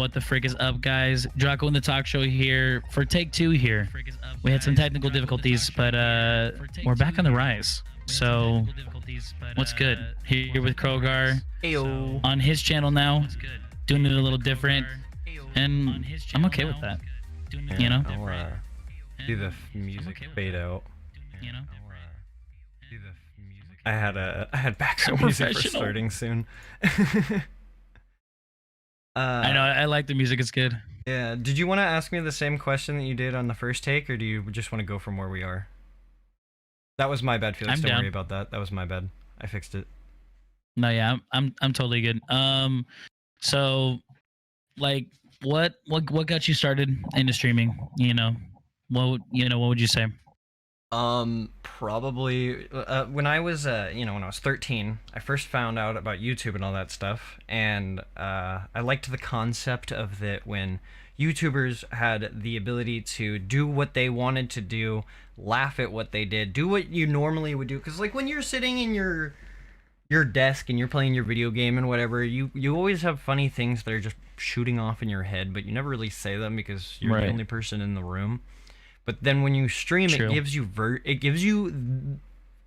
What the frick is up, guys? Draco and the Talk Show here for take 2 here. We had some technical difficulties, but we're back on the rise. So, what's good? Here with Krowgar on his channel now, doing it a little different, and I'm okay with that. You know? I'll do the music fade out. You know? I had background music for starting soon. I know, I like the music, it's good. Yeah, did you want to ask me the same question that you did on the first take, or do you just want to go from where we are? That was my bad, Felix. Don't worry about that. That was my bad. I fixed it. No, yeah, I'm totally good. So, like, what got you started into streaming? You know, what would you say? Probably when I was when I was 13, I first found out about YouTube and all that stuff, and I liked the concept of that when YouTubers had the ability to do what they wanted to do, laugh at what they did, do what you normally would do, because like when you're sitting in your desk and you're playing your video game and whatever, you always have funny things that are just shooting off in your head, but you never really say them because you're the only person in the room. But then when you stream, it gives you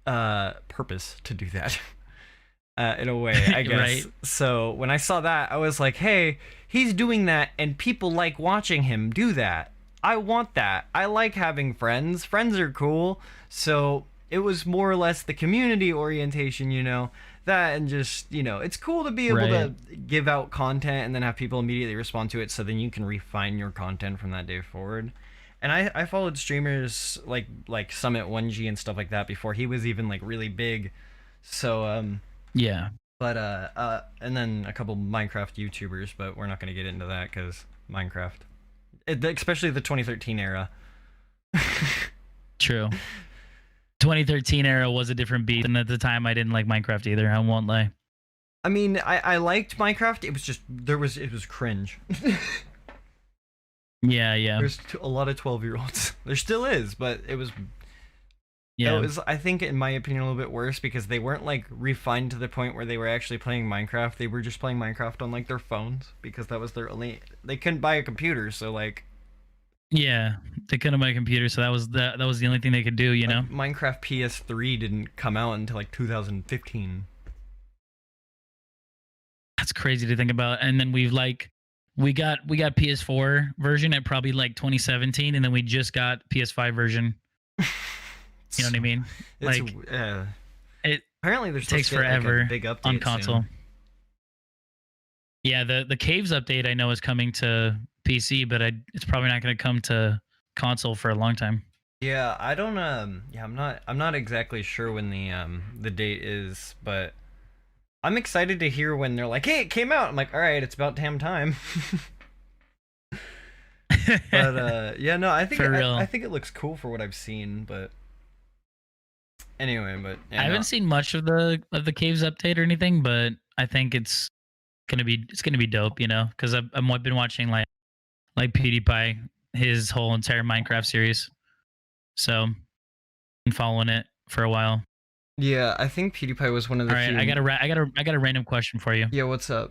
purpose to do that in a way, I guess. Right. So when I saw that, I was like, hey, he's doing that and people like watching him do that. I want that. I like having friends. Friends are cool. So it was more or less the community orientation, you know, that, and just, you know, it's cool to be able to give out content and then have people immediately respond to it, so then you can refine your content from that day forward. And I followed streamers like Summit 1G and stuff like that before he was even like really big. So yeah. But and then a couple Minecraft YouTubers, but we're not going to get into that because Minecraft, especially the 2013 era. True. 2013 era was a different beat, and at the time I didn't like Minecraft either. I won't lie. I mean, I liked Minecraft. It was just it was cringe. Yeah. There's a lot of 12-year-olds. There still is, but it was. Yeah. It was, I think, in my opinion, a little bit worse because they weren't like refined to the point where they were actually playing Minecraft. They were just playing Minecraft on like their phones because that was their only. They couldn't buy a computer, so like. Yeah, they couldn't buy a computer, so that was the only thing they could do, you know. Minecraft PS3 didn't come out until like 2015. That's crazy to think about. And then we got PS4 version at probably like 2017, and then we just got PS5 version. You know what I mean? Like it apparently there's takes forever like a big update on console. Soon. Yeah, the Caves update I know is coming to PC, but it's probably not going to come to console for a long time. Yeah, I don't yeah, I'm not exactly sure when the date is, but I'm excited to hear when they're like, "Hey, it came out." I'm like, "All right, it's about damn time." But yeah, no, I think I think it looks cool for what I've seen, but anyway, but yeah, I haven't seen much of the Caves update or anything, but I think it's gonna be dope, you know, because I've been watching like PewDiePie, his whole entire Minecraft series, so been following it for a while. Yeah, I think PewDiePie was one of the. All right, I got a random question for you. Yeah, what's up?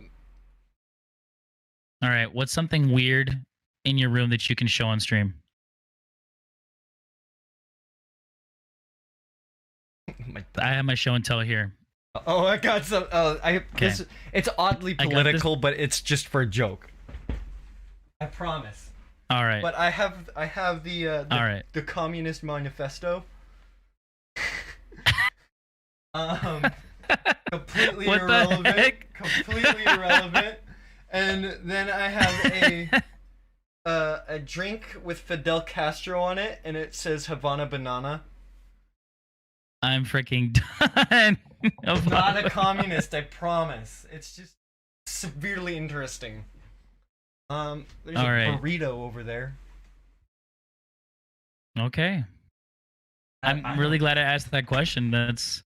All right, what's something weird in your room that you can show on stream? I have my show and tell here. Oh, I got some. It's oddly political, but it's just for a joke. I promise. All right. But I have the Communist Manifesto. Completely what irrelevant. The heck? Completely irrelevant. And then I have a drink with Fidel Castro on it, and it says Havana Banana. I'm freaking done. I'm not a communist, I promise. It's just severely interesting. There's a burrito over there. Okay. I'm really glad I asked that question. That's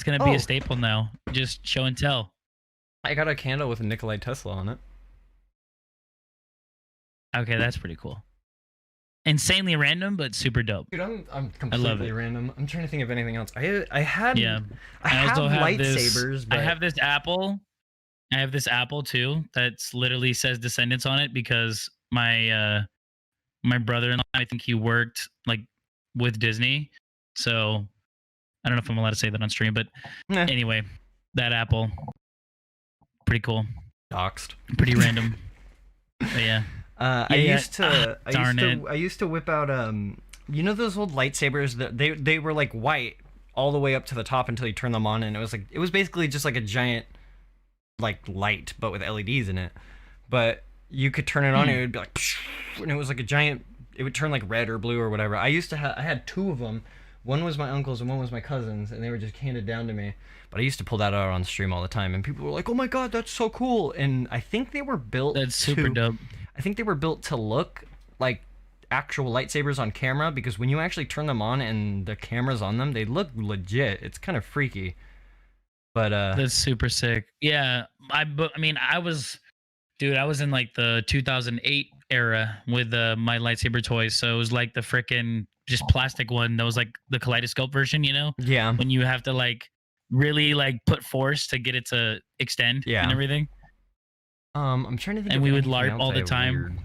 gonna be a staple now. Just show and tell. I got a candle with a Nikolai Tesla on it. Okay, that's pretty cool. Insanely random, but super dope. Dude, I'm completely random. I'm trying to think of anything else. I have lightsabers, but I have this apple, I have this apple too that's literally says Descendants on it because my brother-in-law, I think he worked like with Disney. So I don't know if I'm allowed to say that on stream, but Nah, anyway, that apple, pretty cool, doxed. pretty random. But yeah. I Yeah, used to, I darn used it. to, I used to whip out, you know those old lightsabers that they were like white all the way up to the top until you turn them on, and it was basically just like a giant like light, but with LEDs in it. But you could turn it on, and it would be like, and it was like a giant. It would turn like red or blue or whatever. I used to have, I had two of them. One was my uncle's and one was my cousin's, and they were just handed down to me. But I used to pull that out on stream all the time, and people were like, "Oh my god, that's so cool!" And I think they were built. That's super dope. I think they were built to look like actual lightsabers on camera, because when you actually turn them on and the camera's on them, they look legit. It's kind of freaky. But That's super sick. Yeah, I mean, I was in like the 2008 era with my lightsaber toys, so it was like the freaking just plastic one that was like the kaleidoscope version, you know, yeah, when you have to like really like put force to get it to extend Yeah. and everything. I'm trying to think. And of we would anything LARP else all I the have time. weird.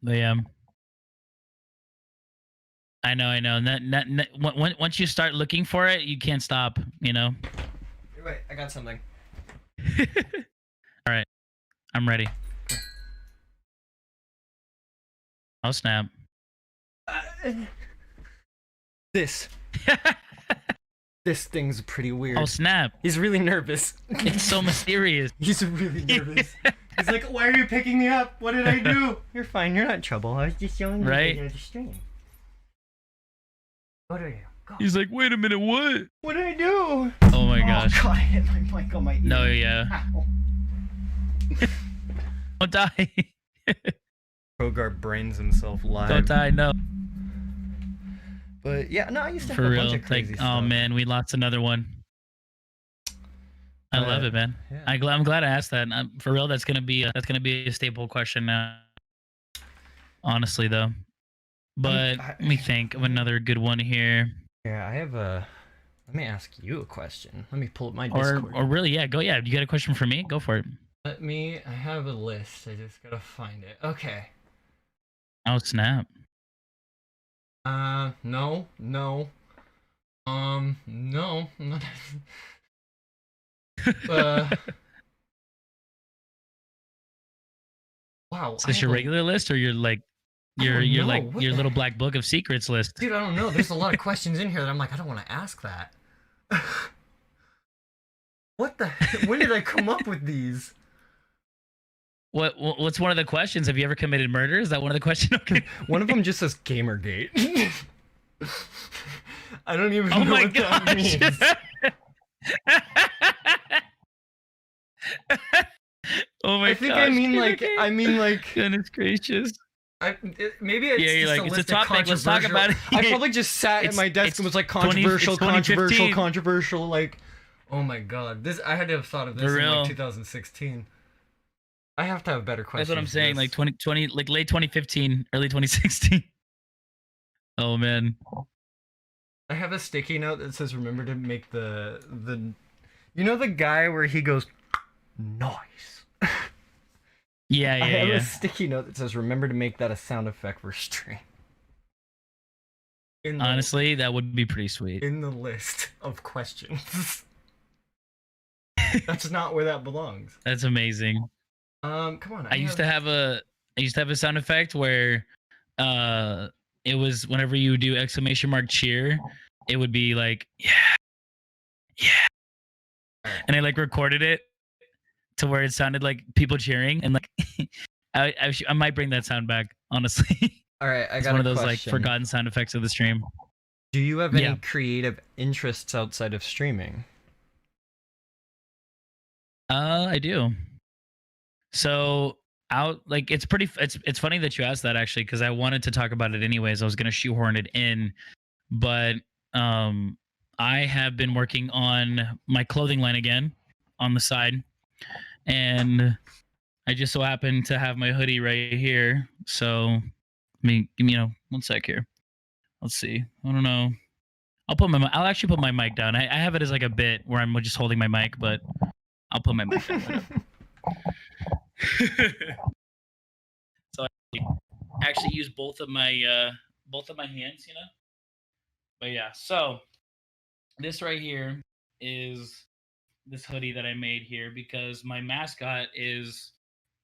But yeah. I know. Once you start looking for it, you can't stop, you know. Wait, I got something. All right, I'm ready. I'll snap. This thing's pretty weird. I'll snap. He's really nervous. It's so mysterious. He's really nervous. He's like, "Why are you picking me up? What did I do?" You're fine. You're not in trouble. I was just showing you Right? the stream. Go to you. Go. He's like, wait a minute, what? What did I do? Oh my gosh. God, I hit my mic on my ear. No, yeah. Ow. Don't die. Krowgar brains himself live. Don't die, no. But yeah, no, I used to For have a real. bunch of crazy Like, stuff. oh man, we lost another one. I love it, man. Yeah. I'm glad I asked that. For real, that's gonna be a staple question now. Honestly, though. But let me think of another good one here. Yeah, I have a. Let me ask you a question. Let me pull up my Discord. Or really, yeah, go. Yeah, you got a question for me? Go for it. I have a list. I just gotta find it. Okay. Oh snap! No. No, I'm not. Wow. Is this your regular list or your like your like your little black book of secrets list? Dude, I don't know. There's a lot of questions in here that I'm like, I don't want to ask that. What the? When did I come up with these? What's one of the questions? Have you ever committed murder? Is that one of the questions? Okay. One of them just says Gamergate. I don't even Oh know my what that means. Oh my I think gosh, I mean Gamergate. like Goodness gracious. maybe it's Yeah, you're just like, a it's a list of topic, let's talk controversial- about it. I probably just sat at my desk and was like controversial, 2015. like, oh my god, this I had to have thought of this For in real. like 2016. I have to have better questions. That's what I'm for saying. this. Like 2020, like late 2015, early 2016. Oh man. I have a sticky note that says remember to make the you know the guy where he goes nice. Yeah, I yeah, have yeah. a sticky note that says remember to make that a sound effect for stream. Honestly, that would be pretty sweet. In the list of questions. That's not where that belongs. That's amazing. Come on. I used to have a sound effect where it was whenever you do exclamation mark cheer, it would be like yeah. And I like recorded it to where it sounded like people cheering, and like I might bring that sound back, honestly. All right, I It's got one of a those question. like forgotten sound effects of the stream. Do you have any Yeah. creative interests outside of streaming? I do. So it's funny that you asked that, actually, because I wanted to talk about it anyways. I was gonna shoehorn it in, but I have been working on my clothing line again on the side, and I just so happen to have my hoodie right here. So give me 1 sec here. Let's see. I don't know. I'll actually put my mic down. I have it as like a bit where I'm just holding my mic, but I'll put my mic down. So I actually use both of my hands, you know. But yeah, so this right here is this hoodie that I made here because my mascot is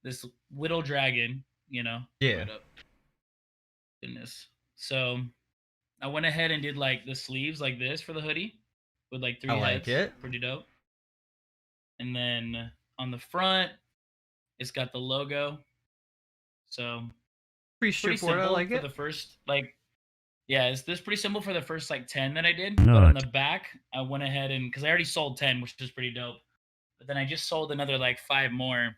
this little dragon, you know. Yeah. Right up. Goodness. So I went ahead and did like the sleeves like this for the hoodie with like I three like heads. it. Pretty dope. And then on the front, it's got the logo. So Pretty pretty straightforward. I simple like for it. the first like yeah, it's this pretty simple for the first like 10 that I did. No, But on it's- the back, I went ahead and because I already sold 10, which is pretty dope. But then I just sold another like 5 more.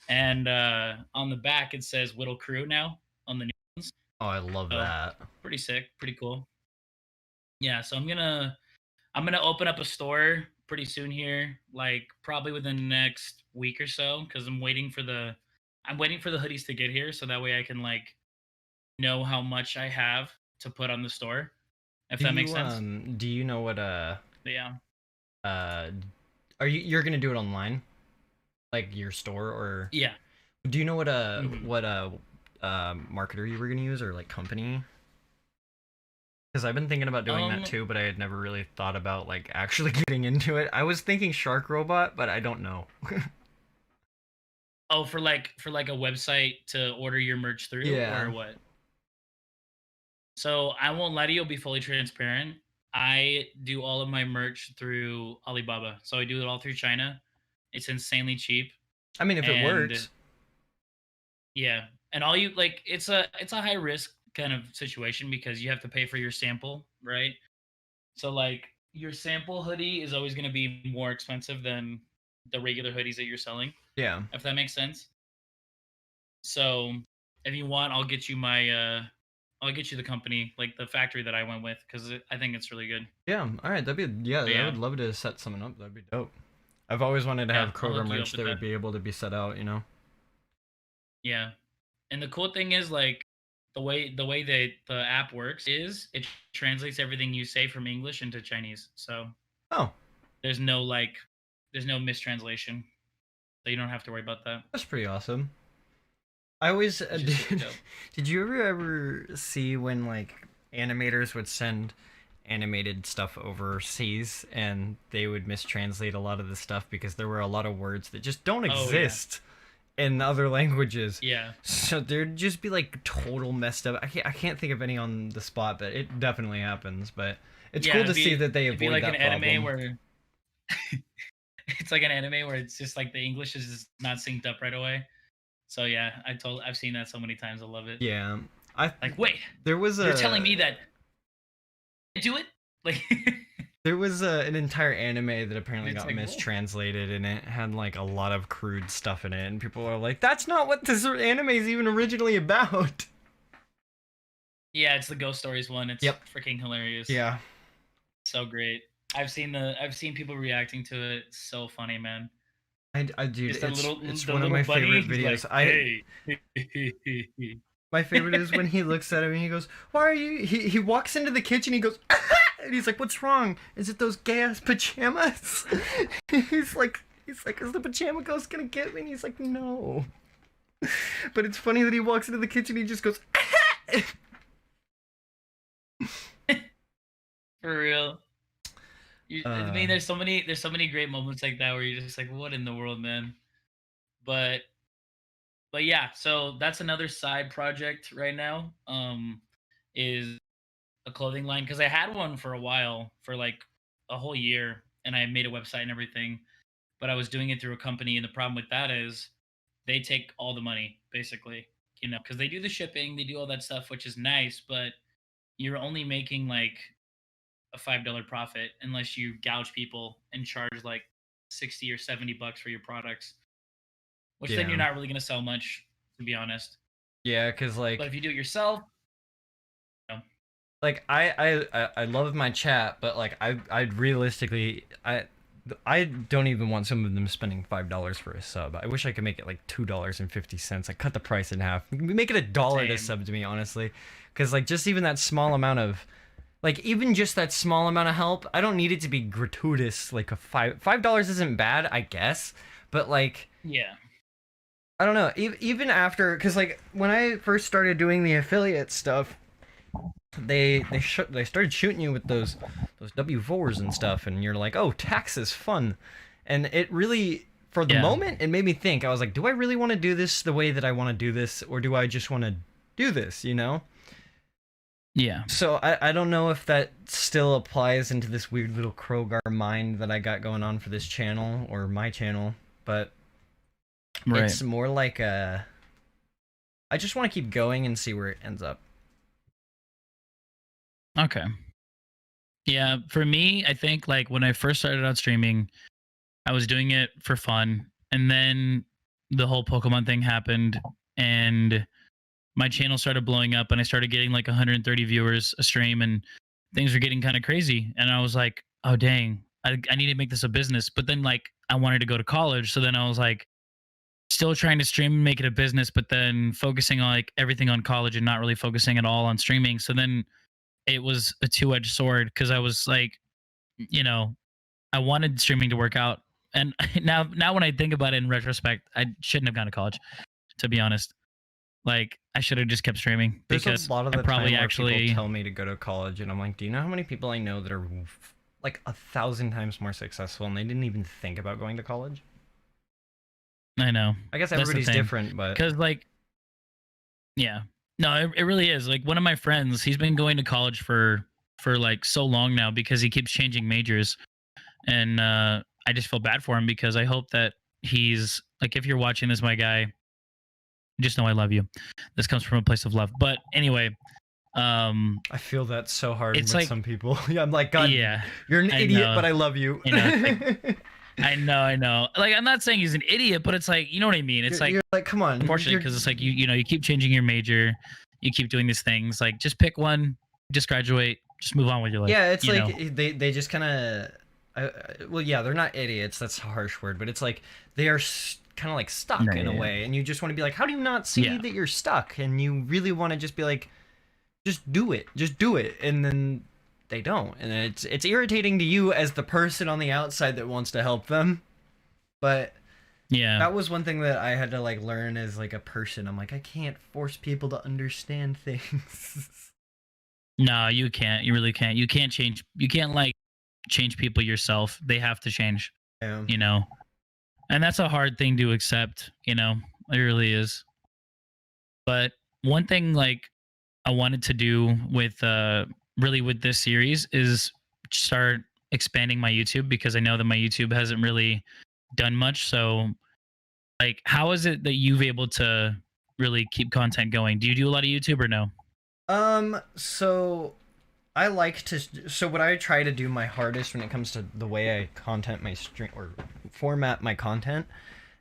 And on the back it says Whittle Crew now on the new ones. Oh, I love So that. pretty sick, pretty cool. Yeah, so I'm gonna open up a store pretty soon here, like probably within the next week or so, because I'm waiting for the hoodies to get here, so that way I can like know how much I have to put on the store, if that makes sense. Do you know what But yeah, are you're gonna do it online, like your store, or yeah. do you know what Mhm. marketer you were gonna use, or like company? Because I've been thinking about doing that too, but I had never really thought about like actually getting into it. I was thinking Shark Robot, but I don't know. Oh, for like a website to order your merch through, Yeah. or what? So I won't lie to you, I'll be fully transparent. I do all of my merch through Alibaba. So I do it all through China. It's insanely cheap. I mean, if it And works. yeah. And all you like it's a high risk kind of situation because you have to pay for your sample, right? So like your sample hoodie is always going to be more expensive than the regular hoodies that you're selling, Yeah. if that makes sense. So if you want, I'll get you the company, like the factory that I went with, because I think it's really good. Yeah. All right. Yeah. But I yeah, would love to set something up. That'd be dope. I've always wanted to yeah, have I'll Krowgar hook you up merch with that that. would be able to be set out. You know. Yeah, and the cool thing is like the way that the app works is it translates everything you say from English into Chinese. So Oh, there's no like there's no mistranslation, so you don't have to worry about that. that's pretty awesome. I always Which is super dope. did you ever see when like animators would send animated stuff overseas and they would mistranslate a lot of the stuff because there were a lot of words that just don't Oh, yeah. exist in other languages. Yeah, So there'd just be like total messed up. I can't think of any on the spot, but it definitely happens. But it's yeah, cool to it'd see that they it'd be avoid like that an anime problem. where it's like an anime where it's just like the English is just not synced up right away. So yeah, I've seen that so many times. I love it. Yeah, Like, wait, there was you're telling me that I do it? Like, there was an entire anime that apparently It's got like, whoa. mistranslated, and it had like a lot of crude stuff in it, and people are like, "That's not what this anime is even originally about." yeah, it's the Ghost Stories one. It's Yep. freaking hilarious. Yeah, So great. I've seen people reacting to it. It's so funny, man. I do. Just It's the one of little my bunny, favorite he's videos. like, hey. My favorite is when he looks at him and he goes, "Why are you?" He walks into the kitchen. He goes, and he's like, "What's wrong? Is it those gay ass pajamas?" he's like, "Is the pajama ghost gonna get me?" And he's like, "No." But it's funny that he walks into the kitchen. He just goes, For real. I mean, Uh, there's so many great moments like that where you're just like, what in the world, man? But yeah, so that's another side project right now. Is a clothing line because I had one for a while for like a whole year, and I made a website and everything. But I was doing it through a company, and the problem with that is they take all the money basically, you know, because they do the shipping, they do all that stuff, which is nice, but you're only making like a $5 profit unless you gouge people and charge like 60 or 70 bucks for your products, which then Yeah. you're not really going to sell much, to be honest. yeah, because But if you do it yourself, you know, like I love my chat, but like I realistically I don't even want some of them spending $5 for a sub. I wish I could make it like $2.50. Like cut the price in half. Make it $1 to Same. sub to me, honestly, because like just even that small amount of Like even just that small amount of help, I don't need it to be gratuitous. Like a $5 isn't bad, I guess, but like Yeah. I don't know. Even after, because like when I first started doing the affiliate stuff, they started shooting you with those W4s and stuff, and you're like, oh, tax is fun, and it really. For the moment, it made me think. I was like, do I really want to do this the way that I want to do this, or do I just want to do this, you know? Yeah. So I don't know if that still applies into this weird little Krowgar mind that I got going on for this channel, or my channel, but it's more like I just want to keep going and see where it ends up. Okay. Yeah, for me, I think like when I first started out streaming, I was doing it for fun, and then the whole Pokemon thing happened, and my channel started blowing up, and I started getting like 130 viewers a stream, and things were getting kind of crazy. And I was like, oh dang, I need to make this a business. But then like I wanted to go to college, so then I was like still trying to stream and make it a business, but then focusing on like everything on college and not really focusing at all on streaming. So then it was a two-edged sword because I was like, you know, I wanted streaming to work out. And now when I think about it in retrospect, I shouldn't have gone to college, to be honest. Like I should have just kept streaming because a lot of the I probably time where actually people tell me to go to college, and I'm like, do you know how many people I know that are like 1,000 times more successful, and they didn't even think about going to college? I know. I guess everybody's different, but because like, yeah, no, it really is. Like one of my friends, he's been going to college for like so long now because he keeps changing majors, and I just feel bad for him because I hope that he's like, if you're watching this, my guy, just know I love you. This comes from a place of love. But anyway, I feel that so hard with like, some people. Yeah, I'm like, God, yeah, you're an idiot, but I love you. You know, like, I know. Like, I'm not saying he's an idiot, but it's like, you know what I mean? It's you're like, come on. Unfortunately, because it's like you know, you keep changing your major, you keep doing these things. Like, just pick one, just graduate, just move on with your life. Yeah, it's like they just kind of. Well, yeah, they're not idiots. That's a harsh word, but it's like they are kind of like stuck in a way, and you just want to be like, how do you not see that you're stuck? And you really want to just be like, just do it, and then they don't, and it's irritating to you as the person on the outside that wants to help them. But yeah, that was one thing that I had to like learn as like a person. I'm like, I can't force people to understand things. No, you can't. You really can't. You can't change. You can't like change people yourself. They have to change. Yeah. You know, and that's a hard thing to accept. You know, it really is. But one thing like I wanted to do with really with this series is start expanding my YouTube because I know that my YouTube hasn't really done much. So like how is it that you've able to really keep content going? Do you do a lot of YouTube or no? So I like to, so what I try to do my hardest when it comes to the way I content my stream or format my content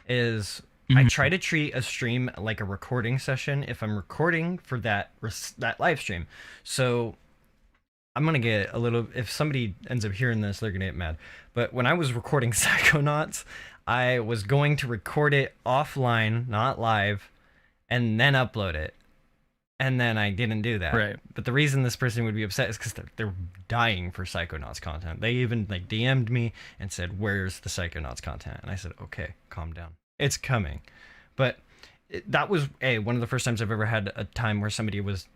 is I try to treat a stream like a recording session if I'm recording for that live stream. So I'm going to get a little, if somebody ends up hearing this, they're going to get mad. But when I was recording Psychonauts, I was going to record it offline, not live, and then upload it. And then I didn't do that. Right. But the reason this person would be upset is because they're dying for Psychonauts content. They even like DM'd me and said, "Where's the Psychonauts content?" And I said, "Okay, calm down. It's coming." But that was one of the first times I've ever had a time where somebody was,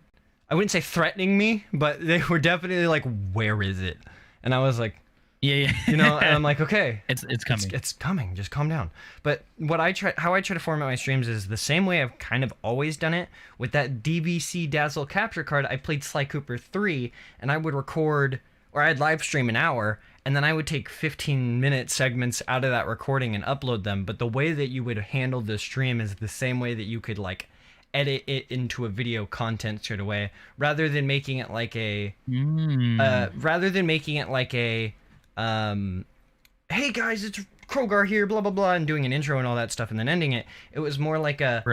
I wouldn't say threatening me, but they were definitely like, "Where is it?" And I was like, yeah. You know, and I'm like, okay, it's coming. It's coming. Just calm down. But how I try to format my streams is the same way I've kind of always done it. With that DVC Dazzle capture card, I played Sly Cooper 3, and I would record, or I'd live stream an hour, and then I would take 15-minute segments out of that recording and upload them. But the way that you would handle the stream is the same way that you could like edit it into a video content straight away, rather than making it like a, hey guys, it's Krowgar here, blah blah blah, and doing an intro and all that stuff and then ending it. It was more like a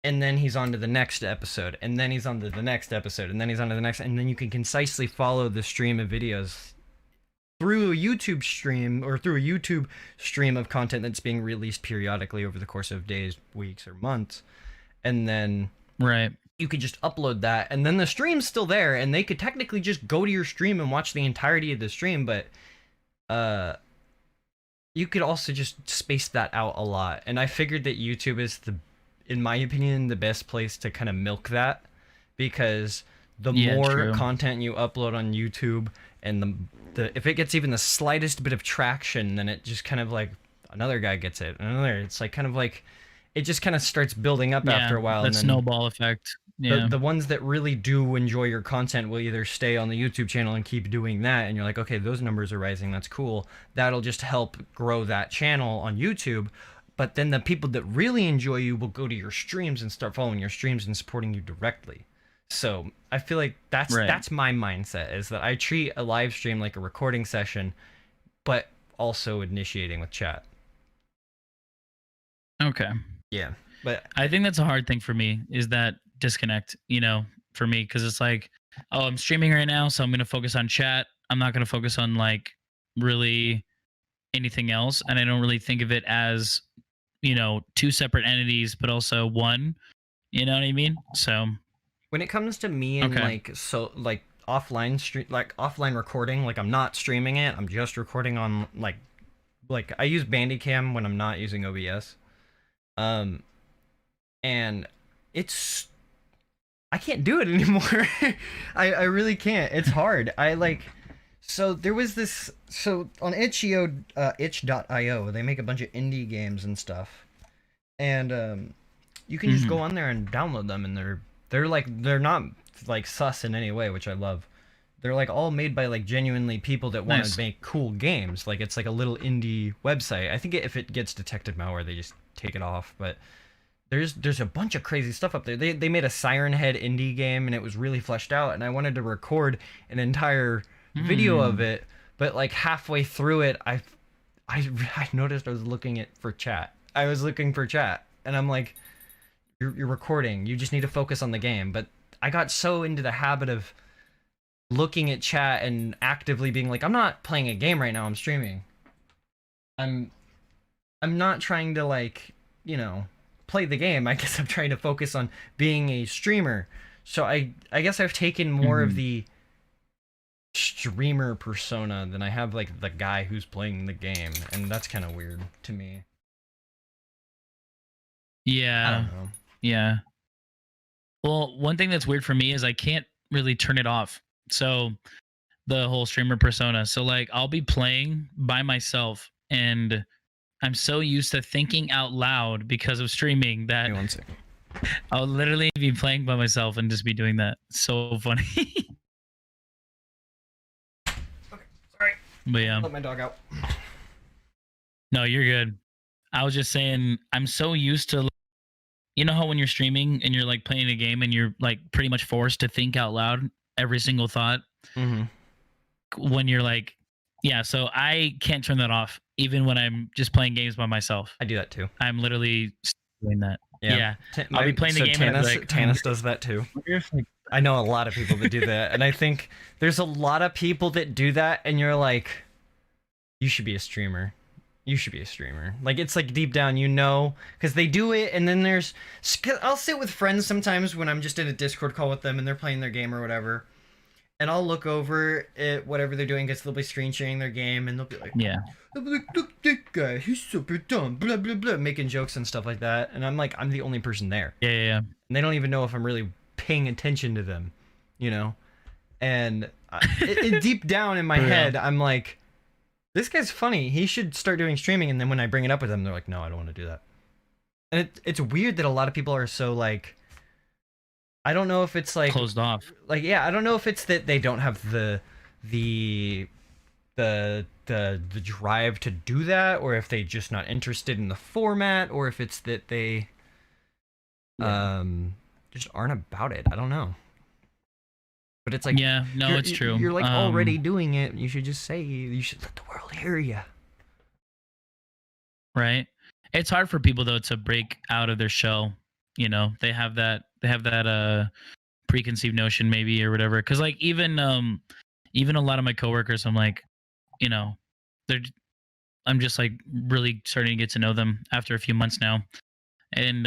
and then he's on to the next episode, and then he's on to the next episode, and then he's on to the next, and then you can concisely follow the stream of videos through a YouTube stream or through a YouTube stream of content that's being released periodically over the course of days, weeks, or months. And then you could just upload that, and then the stream's still there, and they could technically just go to your stream and watch the entirety of the stream, but you could also just space that out a lot. And I figured that YouTube is in my opinion, the best place to kind of milk that, because the more content you upload on YouTube, and the if it gets even the slightest bit of traction, then it just kind of like another guy gets it, it's like kind of like it just kind of starts building up after a while. That snowball effect. Yeah. The ones that really do enjoy your content will either stay on the YouTube channel and keep doing that, and you're like, okay, those numbers are rising, that's cool. That'll just help grow that channel on YouTube. But then the people that really enjoy you will go to your streams and start following your streams and supporting you directly. So I feel like that's my mindset, is that I treat a live stream like a recording session, but also initiating with chat. Okay. Yeah. But I think that's a hard thing for me, is that disconnect, for me, because it's like, oh, I'm streaming right now, so I'm going to focus on chat. I'm not going to focus on like really anything else. And I don't really think of it as, two separate entities, but also one, you know what I mean? So when it comes to me and offline recording, like I'm not streaming it, I'm just recording on like I use Bandicam when I'm not using OBS. And I can't do it anymore. I really can't. It's hard. So there was this, on itch.io, they make a bunch of indie games and stuff. And you can just go on there and download them, and they're not like sus in any way, which I love. They're like all made by like genuinely people that want to make cool games. Like it's like a little indie website. I think if it gets detected malware, they just take it off, but there's a bunch of crazy stuff up there. They made a Siren Head indie game, and it was really fleshed out, and I wanted to record an entire video of it, but like halfway through it, I noticed I was looking for chat. I was looking for chat, and I'm like, you're recording. You just need to focus on the game. But I got so into the habit of looking at chat and actively being like, I'm not playing a game right now. I'm streaming. I'm not trying to like, play the game. I guess I'm trying to focus on being a streamer. So I guess I've taken more of the streamer persona than I have like the guy who's playing the game, and that's kind of weird to me. Yeah. I don't know. Yeah. Well, one thing that's weird for me is I can't really turn it off. So the whole streamer persona. So like I'll be playing by myself, and I'm so used to thinking out loud because of streaming that I'll literally be playing by myself and just be doing that. So funny. Okay, sorry. But yeah. Let my dog out. No, you're good. I was just saying, I'm so used to, how when you're streaming and you're like playing a game and you're like pretty much forced to think out loud every single thought. When you're like, yeah, so I can't turn that off even when I'm just playing games by myself. I do that too. I'm literally doing that. Yeah. I'll be playing the game Tanis, and I'll be like, Tanis does that too. I know a lot of people that do that, and I think there's a lot of people that do that, and you're like, you should be a streamer. You should be a streamer. Like, it's like deep down, because they do it, and then I'll sit with friends sometimes when I'm just in a Discord call with them and they're playing their game or whatever, and I'll look over at whatever they're doing because they'll be screen sharing their game, and they'll be like, look, that guy, he's super dumb, blah, blah, blah, making jokes and stuff like that, and I'm like, I'm the only person there. Yeah. And they don't even know if I'm really paying attention to them, and deep down in my head, I'm like, this guy's funny. He should start doing streaming. And then when I bring it up with them, they're like, no, I don't want to do that. And it's weird that a lot of people are so like, I don't know if it's like closed off. Like, yeah, I don't know if it's that they don't have the drive to do that, or if they just not interested in the format, or if it's that they just aren't about it. I don't know. But it's like, yeah, no, it's true. You're like already doing it. You should just say, you should let the world hear you. Right. It's hard for people though to break out of their shell. They have that preconceived notion maybe or whatever. Because like even a lot of my coworkers, I'm like, I'm just like really starting to get to know them after a few months now, and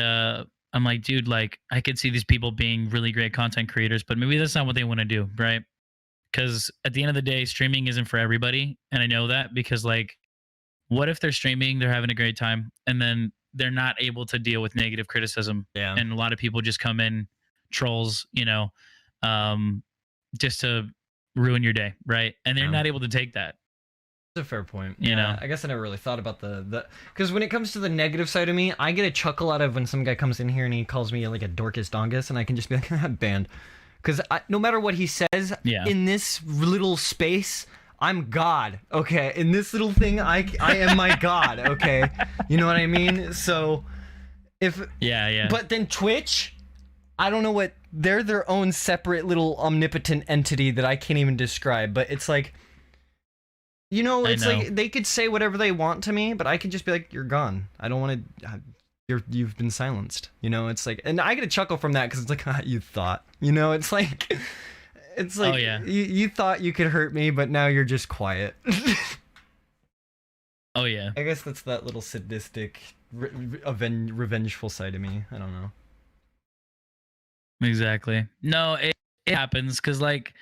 I'm like, dude, like I could see these people being really great content creators, but maybe that's not what they want to do, right? Because at the end of the day, streaming isn't for everybody, and I know that because like, what if they're streaming, they're having a great time, and then they're not able to deal with negative criticism, Yeah. and a lot of people just come in trolls, um, just to ruin your day, right? And they're Yeah. not able to take that. That's a fair point. You know? I guess I never really thought about the because when it comes to the negative side of me, I get a chuckle out of when some guy comes in here and he calls me like a dorcus dongus, and I can just be like, banned. Because no matter what he says, Yeah. in this little space, I'm God. Okay, in this little thing, I am my God. Okay, you know what I mean? So if Yeah. but then Twitch, I don't know what, they're their own separate little omnipotent entity that I can't even describe. But it's like, it's like they could say whatever they want to me, but I could just be like, you're gone. I don't want to. You've been silenced. It's like, and I get a chuckle from that because it's like, you thought. It's like, Oh, yeah. you thought you could hurt me, but now you're just quiet. Oh yeah. I guess that's that little sadistic, revengeful side of me. I don't know. Exactly. No, it happens because like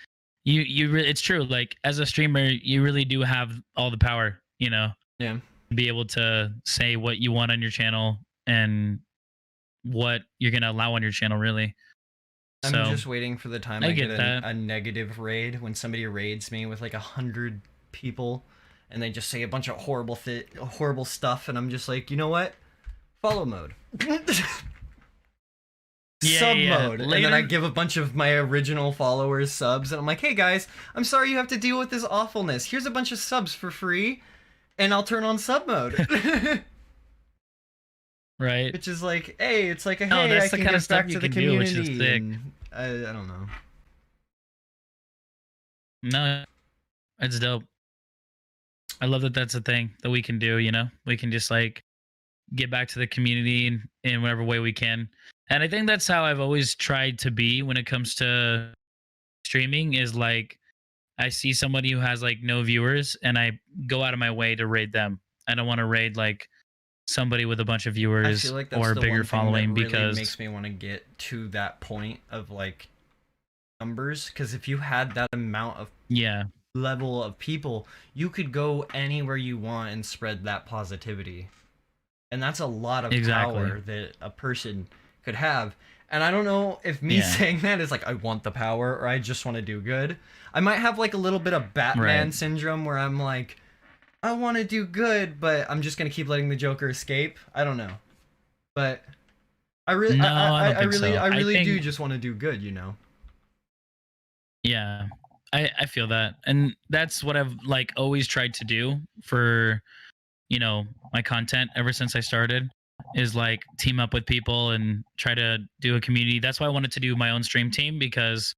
it's true. Like as a streamer, you really do have all the power. Yeah. To be able to say what you want on your channel and what you're gonna allow on your channel. Really. I'm So, just waiting for the time I I get get that. a negative raid, when somebody raids me with like 100 people, and they just say a bunch of horrible stuff, and I'm just like, you know what? Follow mode. Sub mode. And then I give a bunch of my original followers subs, and I'm like, hey guys, I'm sorry you have to deal with this awfulness. Here's a bunch of subs for free, and I'll turn on sub mode. Right. Which is like, hey, it's like a hey, No, that's I the can kind of give stuff back you to the can do, which is community. sick. And I don't know. No, it's dope. I love that that's a thing that we can do. We can just like get back to the community in whatever way we can. And I think that's how I've always tried to be when it comes to streaming is like I see somebody who has like no viewers and I go out of my way to raid them. I don't want to raid like somebody with a bunch of I viewers feel like that's or a the bigger one thing following that really because makes me want to get to that point of like numbers, because if you had that amount of yeah, level of people, you could go anywhere you want and spread that positivity, and that's a lot of power that a person could have. And I don't know if me saying that is like I want the power or I just want to do good. I might have like a little bit of Batman syndrome where I'm like, I want to do good, but I'm just gonna keep letting the Joker escape. I don't know, but I really, No, I really think, do just want to do good. Yeah, I feel that, and that's what I've like always tried to do for my content ever since I started is like team up with people and try to do a community. That's why I wanted to do my own stream team because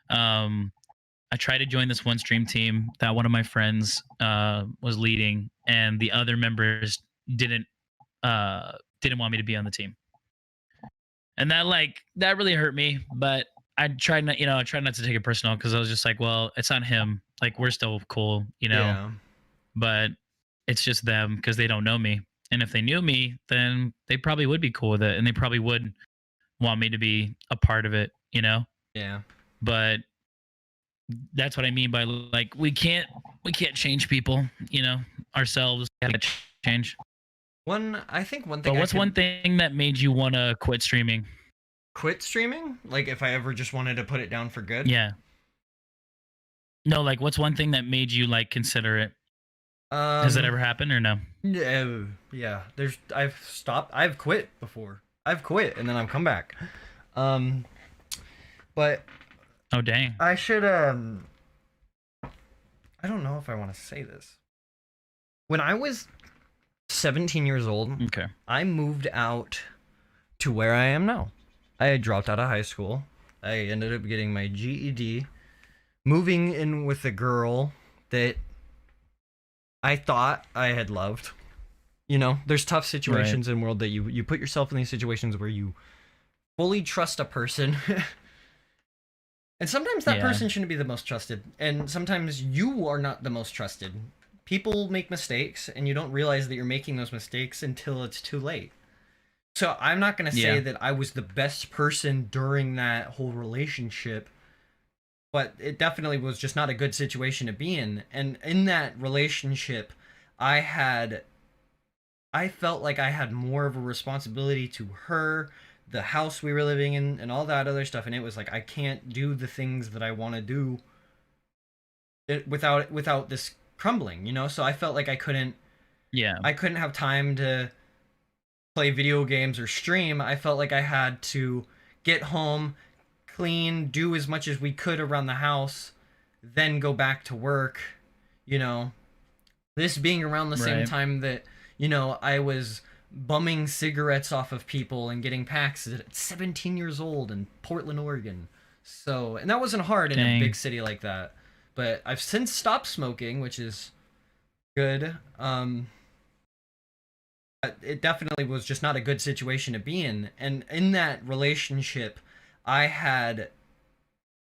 I tried to join this one stream team that one of my friends was leading, and the other members didn't want me to be on the team, and that really hurt me. But I tried not, I tried not to take it personal because I was just like, well, it's not him. Like we're still cool, Yeah. But it's just them because they don't know me, and if they knew me, then they probably would be cool with it, and they probably would want me to be a part of it, Yeah. But that's what I mean by like we can't change people, ourselves gotta change. I think one thing. But what's one thing that made you want to quit streaming? Quit streaming? Like if I ever just wanted to put it down for good? Yeah. No, like what's one thing that made you like consider it? Has that ever happened or no? Yeah. I've quit before. I've quit and then I've come back. But oh dang. I should I don't know if I want to say this. When I was 17 years old, Okay. I moved out to where I am now. I had dropped out of high school. I ended up getting my GED, moving in with a girl that I thought I had loved. There's tough situations in the world that you put yourself in these situations where you fully trust a person. And sometimes that person shouldn't be the most trusted. And sometimes you are not the most trusted. People make mistakes, and you don't realize that you're making those mistakes until it's too late. So I'm not gonna say Yeah. that I was the best person during that whole relationship, but it definitely was just not a good situation to be in. And in that relationship, I had I felt like I had more of a responsibility to her, the house we were living in, and all that other stuff. And it was like I can't do the things that I want to do without this crumbling, you know. So I felt like Yeah. I couldn't have time to play video games or stream. I felt like I had to get home, clean, do as much as we could around the house, then go back to work, you know. This being around the same Right. time that, you know, I was bumming cigarettes off of people and getting packs at 17 years old in Portland, Oregon. So, and that wasn't hard in a big Dang. city like that. But I've since stopped smoking, which is good. It definitely was just not a good situation to be in. And in that relationship, I had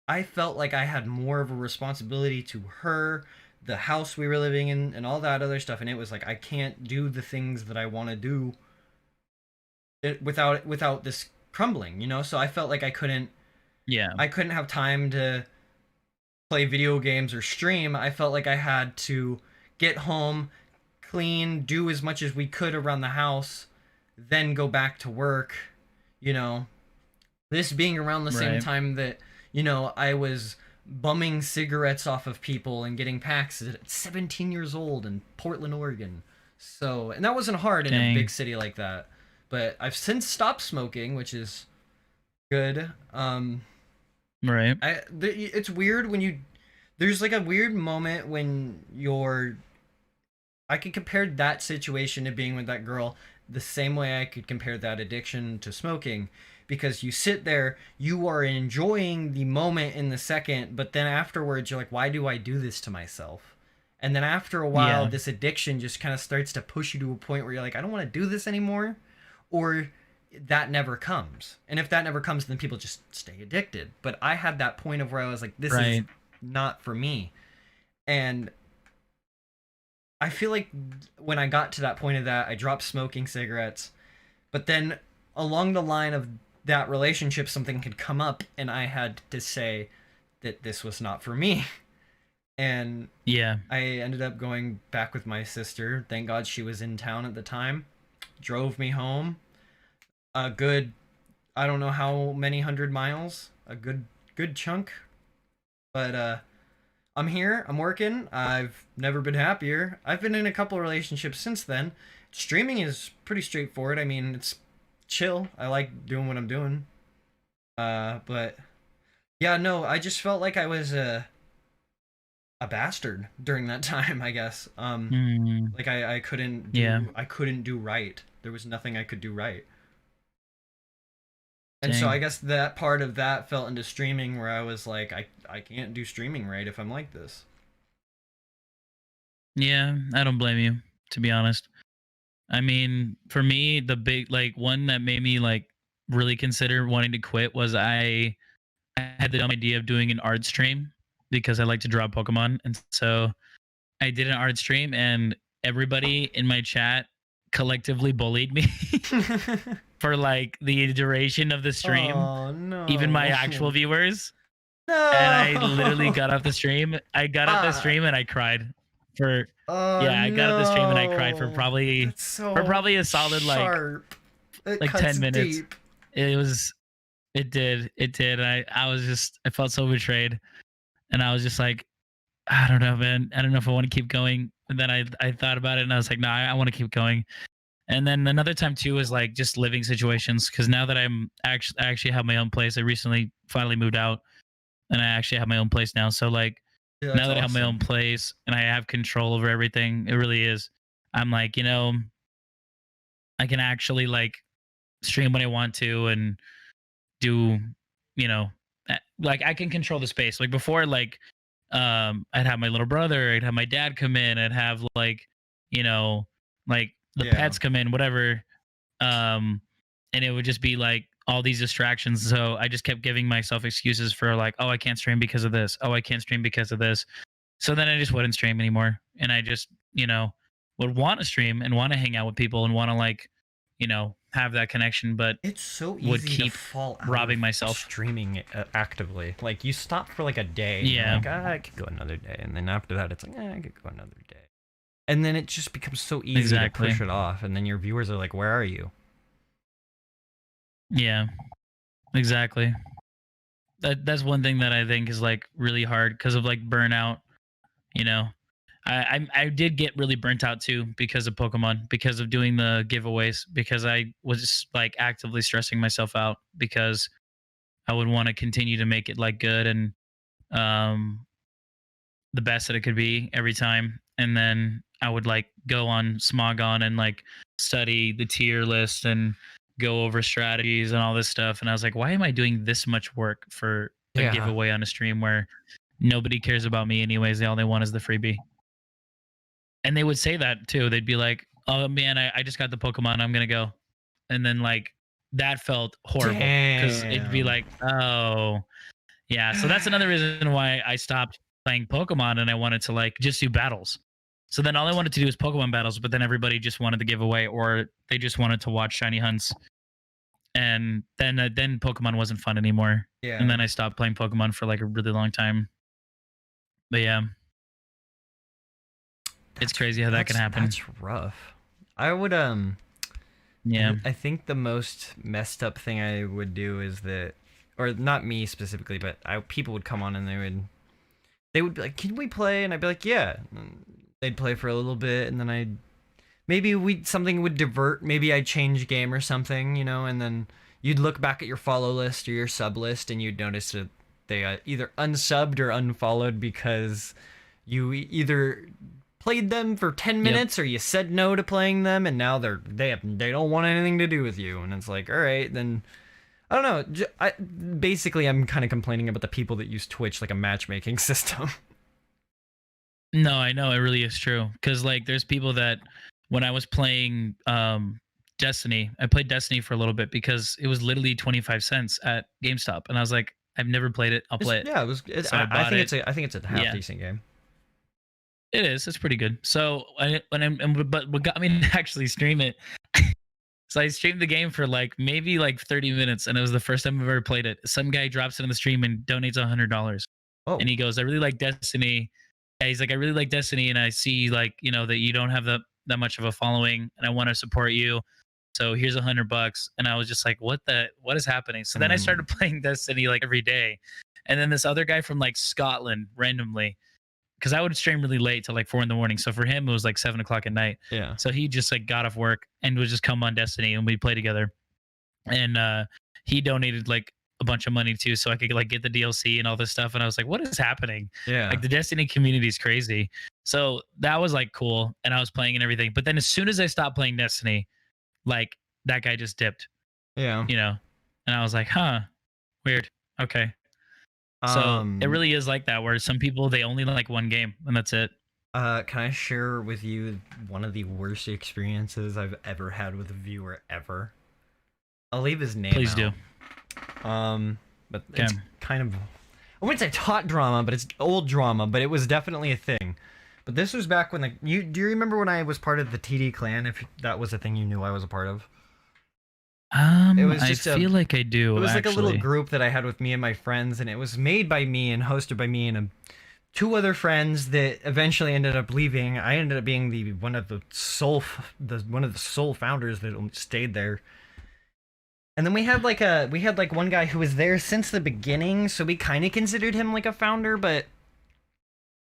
I felt like I had more of a responsibility to her, the house we were living in, and all that other stuff. And it was like I can't do the things that I want to do without this crumbling, you know. So I felt like Yeah. I couldn't have time to play video games or stream. I felt like I had to get home, clean, do as much as we could around the house, then go back to work, you know. This being around the same Right. time that, you know, I was bumming cigarettes off of people and getting packs at 17 years old in Portland, Oregon. So, and that wasn't hard in a big Dang. city like that. But I've since stopped smoking, which is good. Right. It's weird when there's like a weird moment when I could compare that situation to being with that girl the same way I could compare that addiction to smoking, because you sit there, you are enjoying the moment in the second, but then afterwards you're like, why do I do this to myself? And then after a while, Yeah. this addiction just kind of starts to push you to a point where you're like, I don't want to do this anymore, or that never comes. And if that never comes, then people just stay addicted. But I had that point of where I was like, this is Right. not for me. And I feel like when I got to that point of that, I dropped smoking cigarettes. But then along the line of that relationship, something had come up, and I had to say that this was not for me. And Yeah. I ended up going back with my sister. Thank God she was in town at the time. Drove me home a good, I don't know how many 100 miles, a good chunk. But I'm here. I'm working. I've never been happier. I've been in a couple relationships since then. Streaming is pretty straightforward. I mean, it's chill. I like doing what I'm doing. But yeah, no, I just felt like I was a bastard during that time, I guess. Mm. Like Yeah. I couldn't do right. There was nothing I could do right. And so I Dang. guess that part of that fell into streaming, where I was like, I can't do streaming right if I'm like this. Yeah. I don't blame you, to be honest. I mean, for me, the big like one that made me like really consider wanting to quit was I had the dumb idea of doing an art stream because I like to draw Pokemon, and so I did an art stream, and everybody in my chat collectively bullied me for like the duration of the stream, Oh even my no. actual viewers. And I literally No. got off the stream. I got off the Fuck. stream and I cried for Oh yeah, I got off the stream and I cried no. That's for so probably a solid sharp. It like cuts 10 minutes. deep. It was it did. I was just I felt so betrayed, and I was just like, I don't know, man. I don't know if I want to keep going. And then I thought about it and I was like, no, I want to keep going. And then another time too is like just living situations, because now that I actually have my own place. I recently finally moved out and I actually have my own place now. So like Yeah, now that's that I have my awesome. own place and I have control over everything, it really is. I'm like, I can actually like stream when I want to and do, you know, like I can control the space. Like before, like I'd have my little brother, I'd have my dad come in, I'd have like, you know, like the Yeah. pets come in, whatever. Um, and it would just be like all these distractions. So I just kept giving myself excuses for like, oh, I can't stream because of this. Oh, I can't stream because of this. So then I just wouldn't stream anymore. And I just, would want to stream and want to hang out with people and want to like, have that connection, but it's so would easy to keep fall out robbing of myself. streaming actively. Like you stop for like a day, and you're Yeah. like, I could go another day, and then after that, it's like, I could go another day, and then it just becomes so easy Exactly. to push it off, and then your viewers are like, where are you? Yeah, exactly. That's one thing that I think is like really hard because of like burnout. You know, I did get really burnt out too because of Pokemon, because of doing the giveaways, because I was like actively stressing myself out because I would want to continue to make it like good and um the best that it could be every time. And then I would like go on Smogon and like study the tier list and go over strategies and all this stuff. And I was like, why am I doing this much work for a Yeah. giveaway on a stream where nobody cares about me anyways? All they want is the freebie. And they would say that too. They'd be like, oh man, I just got the Pokemon. I'm going to go. And then like that felt horrible because it'd be Damn. like, oh, yeah. So that's another reason why I stopped playing Pokemon and I wanted to like just do battles. So then all I wanted to do was Pokemon battles, but then everybody just wanted to give away or they just wanted to watch shiny hunts. And then Pokemon wasn't fun anymore. Yeah. And then I stopped playing Pokemon for like a really long time. But yeah, it's crazy how that can happen. That's rough. I would Yeah. I think the most messed up thing I would do is that, or not me specifically, but people would come on and they would be like, "Can we play?" And I'd be like, "Yeah." And they'd play for a little bit, and then something would divert. Maybe I'd change game or something, and then you'd look back at your follow list or your sub list, and you'd notice that they either unsubbed or unfollowed because you either played them for 10 minutes or you said no to playing them, and now they don't want anything to do with you. And it's like, all right, then I don't know. Basically, I'm kind of complaining about the people that use Twitch like a matchmaking system. No, I know it really is true because like there's people that when I was playing Destiny, I played Destiny for a little bit because it was literally 25 cents at GameStop, and I was like, I've never played it. I'll play it. Yeah, So I think it's a half decent game. It is. It's pretty good. So but what got me to actually stream it. So I streamed the game for like maybe like 30 minutes, and it was the first time I've ever played it. Some guy drops it in the stream and donates $100. Oh. And he goes, "I really like Destiny." Yeah, he's like, "I really like Destiny, and I see like that you don't have that much of a following, and I want to support you. So here's $100." And I was just like, what is happening? So then I started playing Destiny like every day, and then this other guy from like Scotland randomly. Because I would stream really late till like 4 a.m. So for him, it was like 7 o'clock at night. Yeah. So he just like got off work and would just come on Destiny and we'd play together. And he donated like a bunch of money too, so I could like get the DLC and all this stuff. And I was like, what is happening? Yeah. Like the Destiny community is crazy. So that was like cool. And I was playing and everything. But then as soon as I stopped playing Destiny, like that guy just dipped. Yeah. And I was like, huh, weird. Okay. So it really is like that, where some people, they only like one game and that's it. Can I share with you one of the worst experiences I've ever had with a viewer ever? I'll leave his name Please out. But it's kind of, I wouldn't say hot drama, but it's old drama, but it was definitely a thing. But this was back when do you remember when I was part of the TD clan, if that was a thing you knew I was a part of? It was just I feel like I do. It was actually. like a little group that I had with me and my friends, and it was made by me and hosted by me and two other friends that eventually ended up leaving. I ended up being one of the sole founders that stayed there. And then we had like one guy who was there since the beginning, so we kind of considered him like a founder, but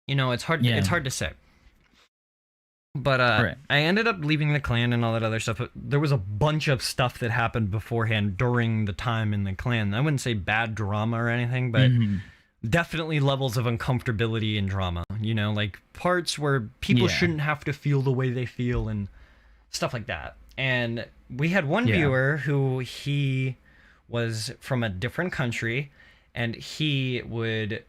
it's hard. Yeah. It's hard to say. But right. I ended up leaving the clan and all that other stuff. But there was a bunch of stuff that happened beforehand during the time in the clan. I wouldn't say bad drama or anything, but definitely levels of uncomfortability and drama. Like parts where people shouldn't have to feel the way they feel and stuff like that. And we had one viewer who he was from a different country, and he would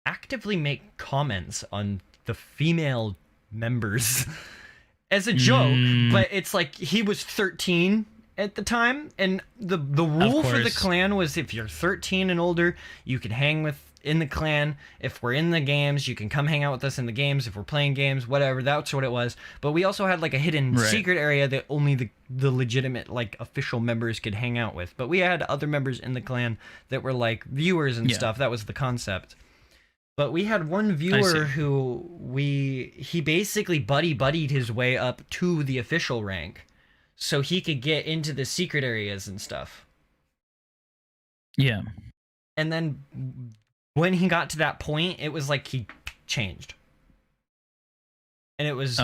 actively make comments on the female members as a joke, but it's like he was 13 at the time, and the rule for the clan was if you're 13 and older, you can hang with in the clan. If we're in the games, you can come hang out with us in the games. If we're playing games, whatever, that's what it was. But we also had like a hidden secret area that only the legitimate like official members could hang out with. But we had other members in the clan that were like viewers and stuff. That was the concept. But we had one viewer who he basically buddied his way up to the official rank so he could get into the secret areas and stuff. Yeah. And then when he got to that point, it was like he changed. And it was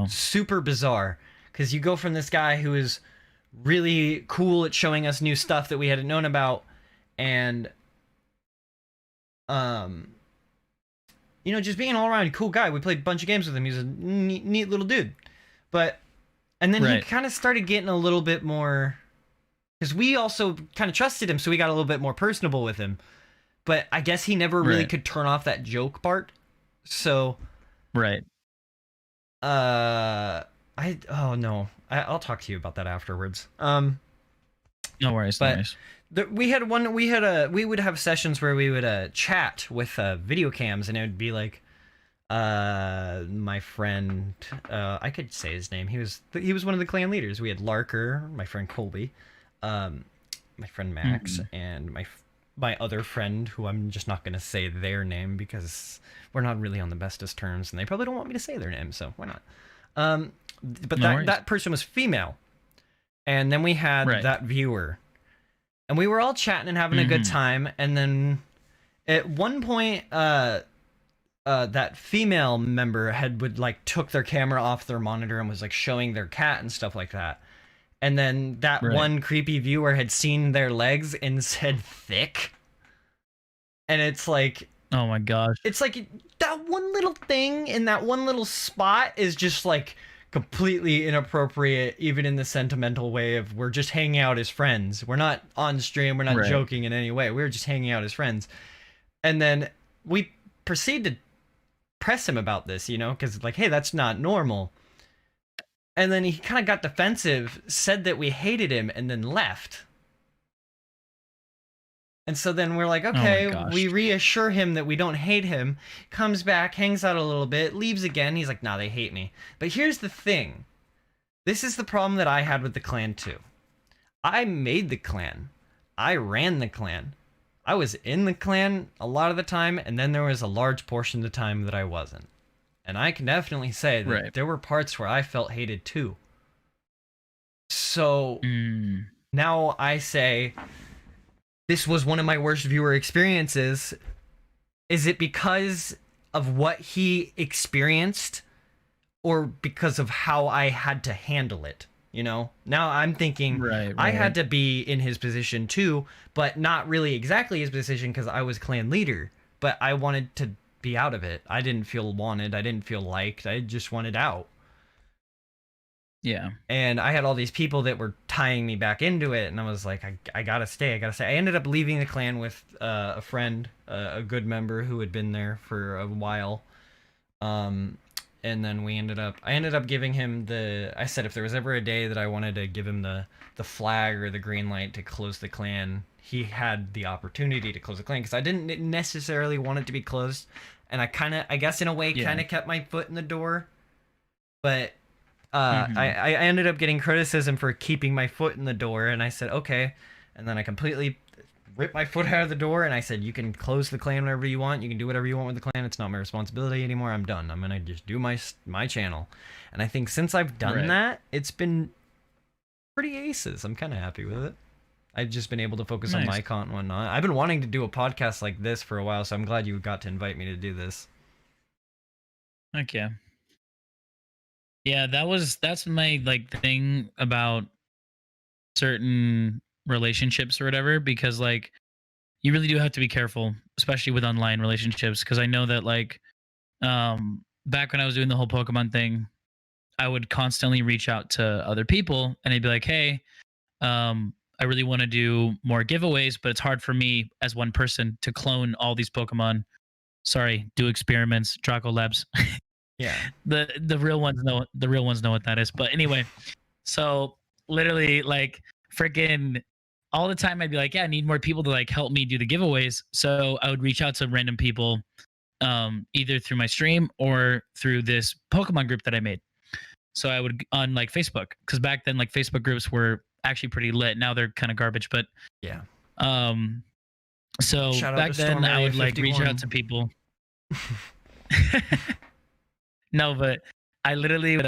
super bizarre because you go from this guy who is really cool at showing us new stuff that we hadn't known about and you know, just being an all-around cool guy. We played a bunch of games with him. He's a neat little dude. And then he kind of started getting a little bit more... Because we also kind of trusted him, so we got a little bit more personable with him. But I guess he never really could turn off that joke part. So... Right. I'll talk to you about that afterwards. No worries, no worries. We would have sessions where we would chat with video cams, and it would be like my friend, I could say his name. He was one of the clan leaders. We had Larker, my friend Colby, my friend Max, and my other friend, who I'm just not going to say their name because we're not really on the bestest terms, and they probably don't want me to say their name, so why not? But that person was female, and then we had that viewer. And we were all chatting and having a good time. And then at one point, that female member would took their camera off their monitor and was like showing their cat and stuff like that. And then that one creepy viewer had seen their legs and said thick. And it's like, oh my gosh. It's like that one little thing in that one little spot is just like completely inappropriate, even in the sentimental way of we're just hanging out as friends. We're not on stream. We're not joking in any way. We're just hanging out as friends. And then we proceed to press him about this, you know, because like, hey, that's not normal. And then he kind of got defensive, said that we hated him, and then left. And so then we're like, okay, we reassure him that we don't hate him, comes back, hangs out a little bit, leaves again. He's like, nah, they hate me. But here's the thing. This is the problem that I had with the clan too. I made the clan. I ran the clan. I was in the clan a lot of the time, and then there was a large portion of the time that I wasn't. And I can definitely say that there were parts where I felt hated too. So now I say... this was one of my worst viewer experiences. Is it because of what he experienced or because of how I had to handle it? You know, now I'm thinking I had to be in his position too, but not really exactly his position because I was clan leader, but I wanted to be out of it. I didn't feel wanted. I didn't feel liked. I just wanted out. Yeah. And I had all these people that were tying me back into it, and I was like, I gotta stay. I ended up leaving the clan with a friend, a good member who had been there for a while. And then I ended up giving him I said if there was ever a day that I wanted to give him the flag or the green light to close the clan, he had the opportunity to close the clan, because I didn't necessarily want it to be closed. And I guess in a way, kind of kept my foot in the door. But... I ended up getting criticism for keeping my foot in the door, and I said, okay. And then I completely ripped my foot out of the door, and I said, you can close the clan whenever you want. You can do whatever you want with the clan. It's not my responsibility anymore. I'm done. I'm going to just do my channel. And I think since I've done that, it's been pretty aces. I'm kind of happy with it. I've just been able to focus on my content and whatnot. I've been wanting to do a podcast like this for a while, so I'm glad you got to invite me to do this. Okay. Yeah, that's my thing about certain relationships or whatever, because you really do have to be careful, especially with online relationships, because I know that back when I was doing the whole Pokemon thing, I would constantly reach out to other people and they'd be like, hey, I really want to do more giveaways, but it's hard for me as one person to clone all these Pokemon. Sorry, do experiments, Draco Labs. Yeah. The real ones know what that is. But anyway, so literally freaking all the time I'd be like, yeah, I need more people to like help me do the giveaways. So I would reach out to random people, either through my stream or through this Pokemon group that I made. So I would on like Facebook, because back then like Facebook groups were actually pretty lit. Now they're kind of garbage, but Yeah. um, so Shout out back to then Storm I Area would like reach 51. out to people. No, but I literally would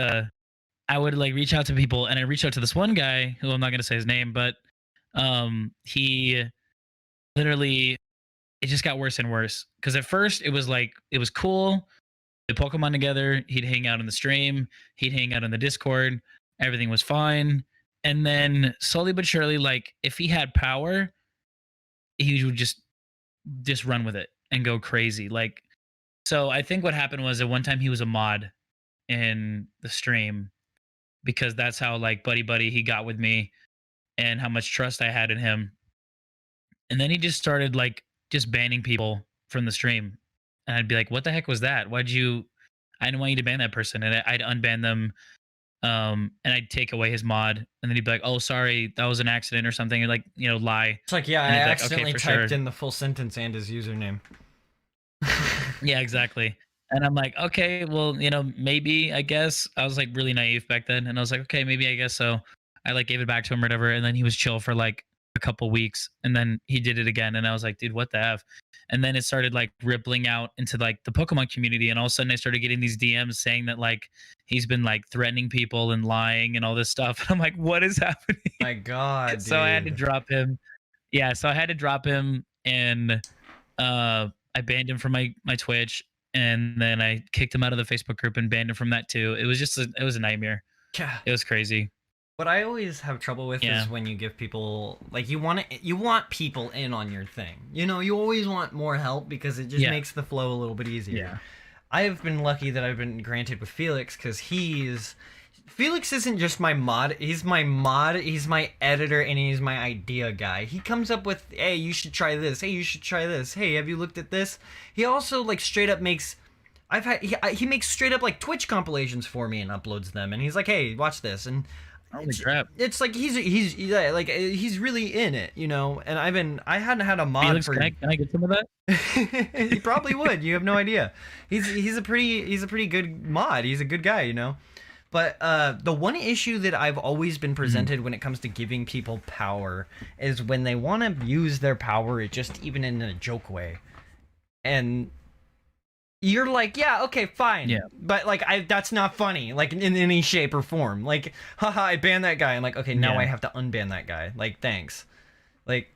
I would like reach out to people, and I reached out to this one guy who I'm not gonna say his name, but he literally, it just got worse and worse. Because at first it was like it was cool, the Pokemon together. He'd hang out in the stream, he'd hang out in the Discord, everything was fine. And then slowly but surely, like if he had power, he would just run with it and go crazy. Like, so I think what happened was at one time he was a mod in the stream, because that's how like buddy he got with me and how much trust I had in him. And then he just started like just banning people from the stream. And I'd be like, what the heck was that? I didn't want you to ban that person. And I'd unban them. And I'd take away his mod. And then he'd be like, oh, sorry, that was an accident or something. Or like, lie. It's like, yeah, I And he'd be like, okay, accidentally for typed sure. in the full sentence and his username. Yeah, exactly. And I'm like, okay, well, maybe, I guess. I was like really naive back then. And I was like, okay, maybe, I guess so. I like gave it back to him or whatever. And then he was chill for like a couple weeks. And then he did it again. And I was like, dude, what the F? And then it started like rippling out into like the Pokemon community. And all of a sudden I started getting these DMs saying that like he's been like threatening people and lying and all this stuff. And I'm like, what is happening? My God, So I had to dude. drop him. Yeah, so I had to drop him, and I banned him from my Twitch, and then I kicked him out of the Facebook group and banned him from that too. It was just it was a nightmare. Yeah. It was crazy. What I always have trouble with Yeah. is when you give people like you want people in on your thing. You always want more help because it just Yeah. makes the flow a little bit easier. Yeah. I have been lucky that I've been granted with Felix because Felix isn't just my mod, he's my editor, and he's my idea guy. He comes up with, hey, you should try this, hey, you should try this, hey, have you looked at this? He also like straight up makes he makes straight up like Twitch compilations for me and uploads them, and he's like, hey, watch this. And Holy crap. it's like he's really in it, and I hadn't had a mod Felix, for can I get some of that? he probably would. You have no idea. He's a pretty good mod. He's a good guy, But the one issue that I've always been presented when it comes to giving people power is when they want to use their power, just even in a joke way, and you're like, yeah, okay, fine, Yeah. but like that's not funny, like in any shape or form. Like, haha, I banned that guy. I'm like, okay, now Yeah. I have to unban that guy. Like, thanks. Like,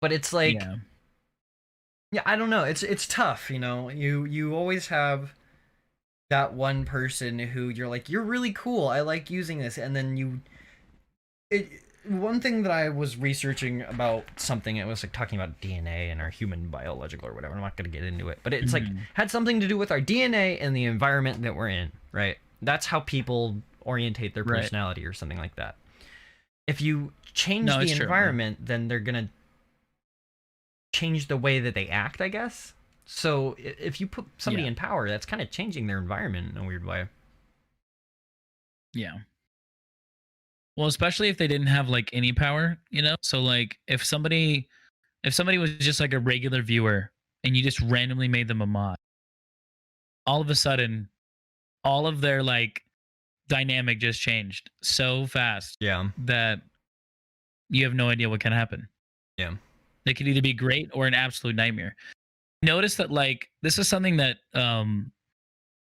but it's like. Yeah. Yeah, I don't know. It's tough, You always have that one person who you're like, you're really cool. I like using this, and then one thing that I was researching about something, it was like talking about DNA and our human biological or whatever. I'm not gonna get into it, but it's like had something to do with our DNA and the environment that we're in, right? That's how people orientate their Right. personality or something like that. If you change No, the it's true, yeah. environment, then they're gonna change the way that they act, I guess. So if you put somebody Yeah. in power, that's kind of changing their environment in a weird way. Yeah. Well, especially if they didn't have like any power, So like if somebody was just like a regular viewer and you just randomly made them a mod, all of a sudden all of their like dynamic just changed so fast Yeah. that you have no idea what can happen. Yeah. They could either be great or an absolute nightmare. Notice that like this is something that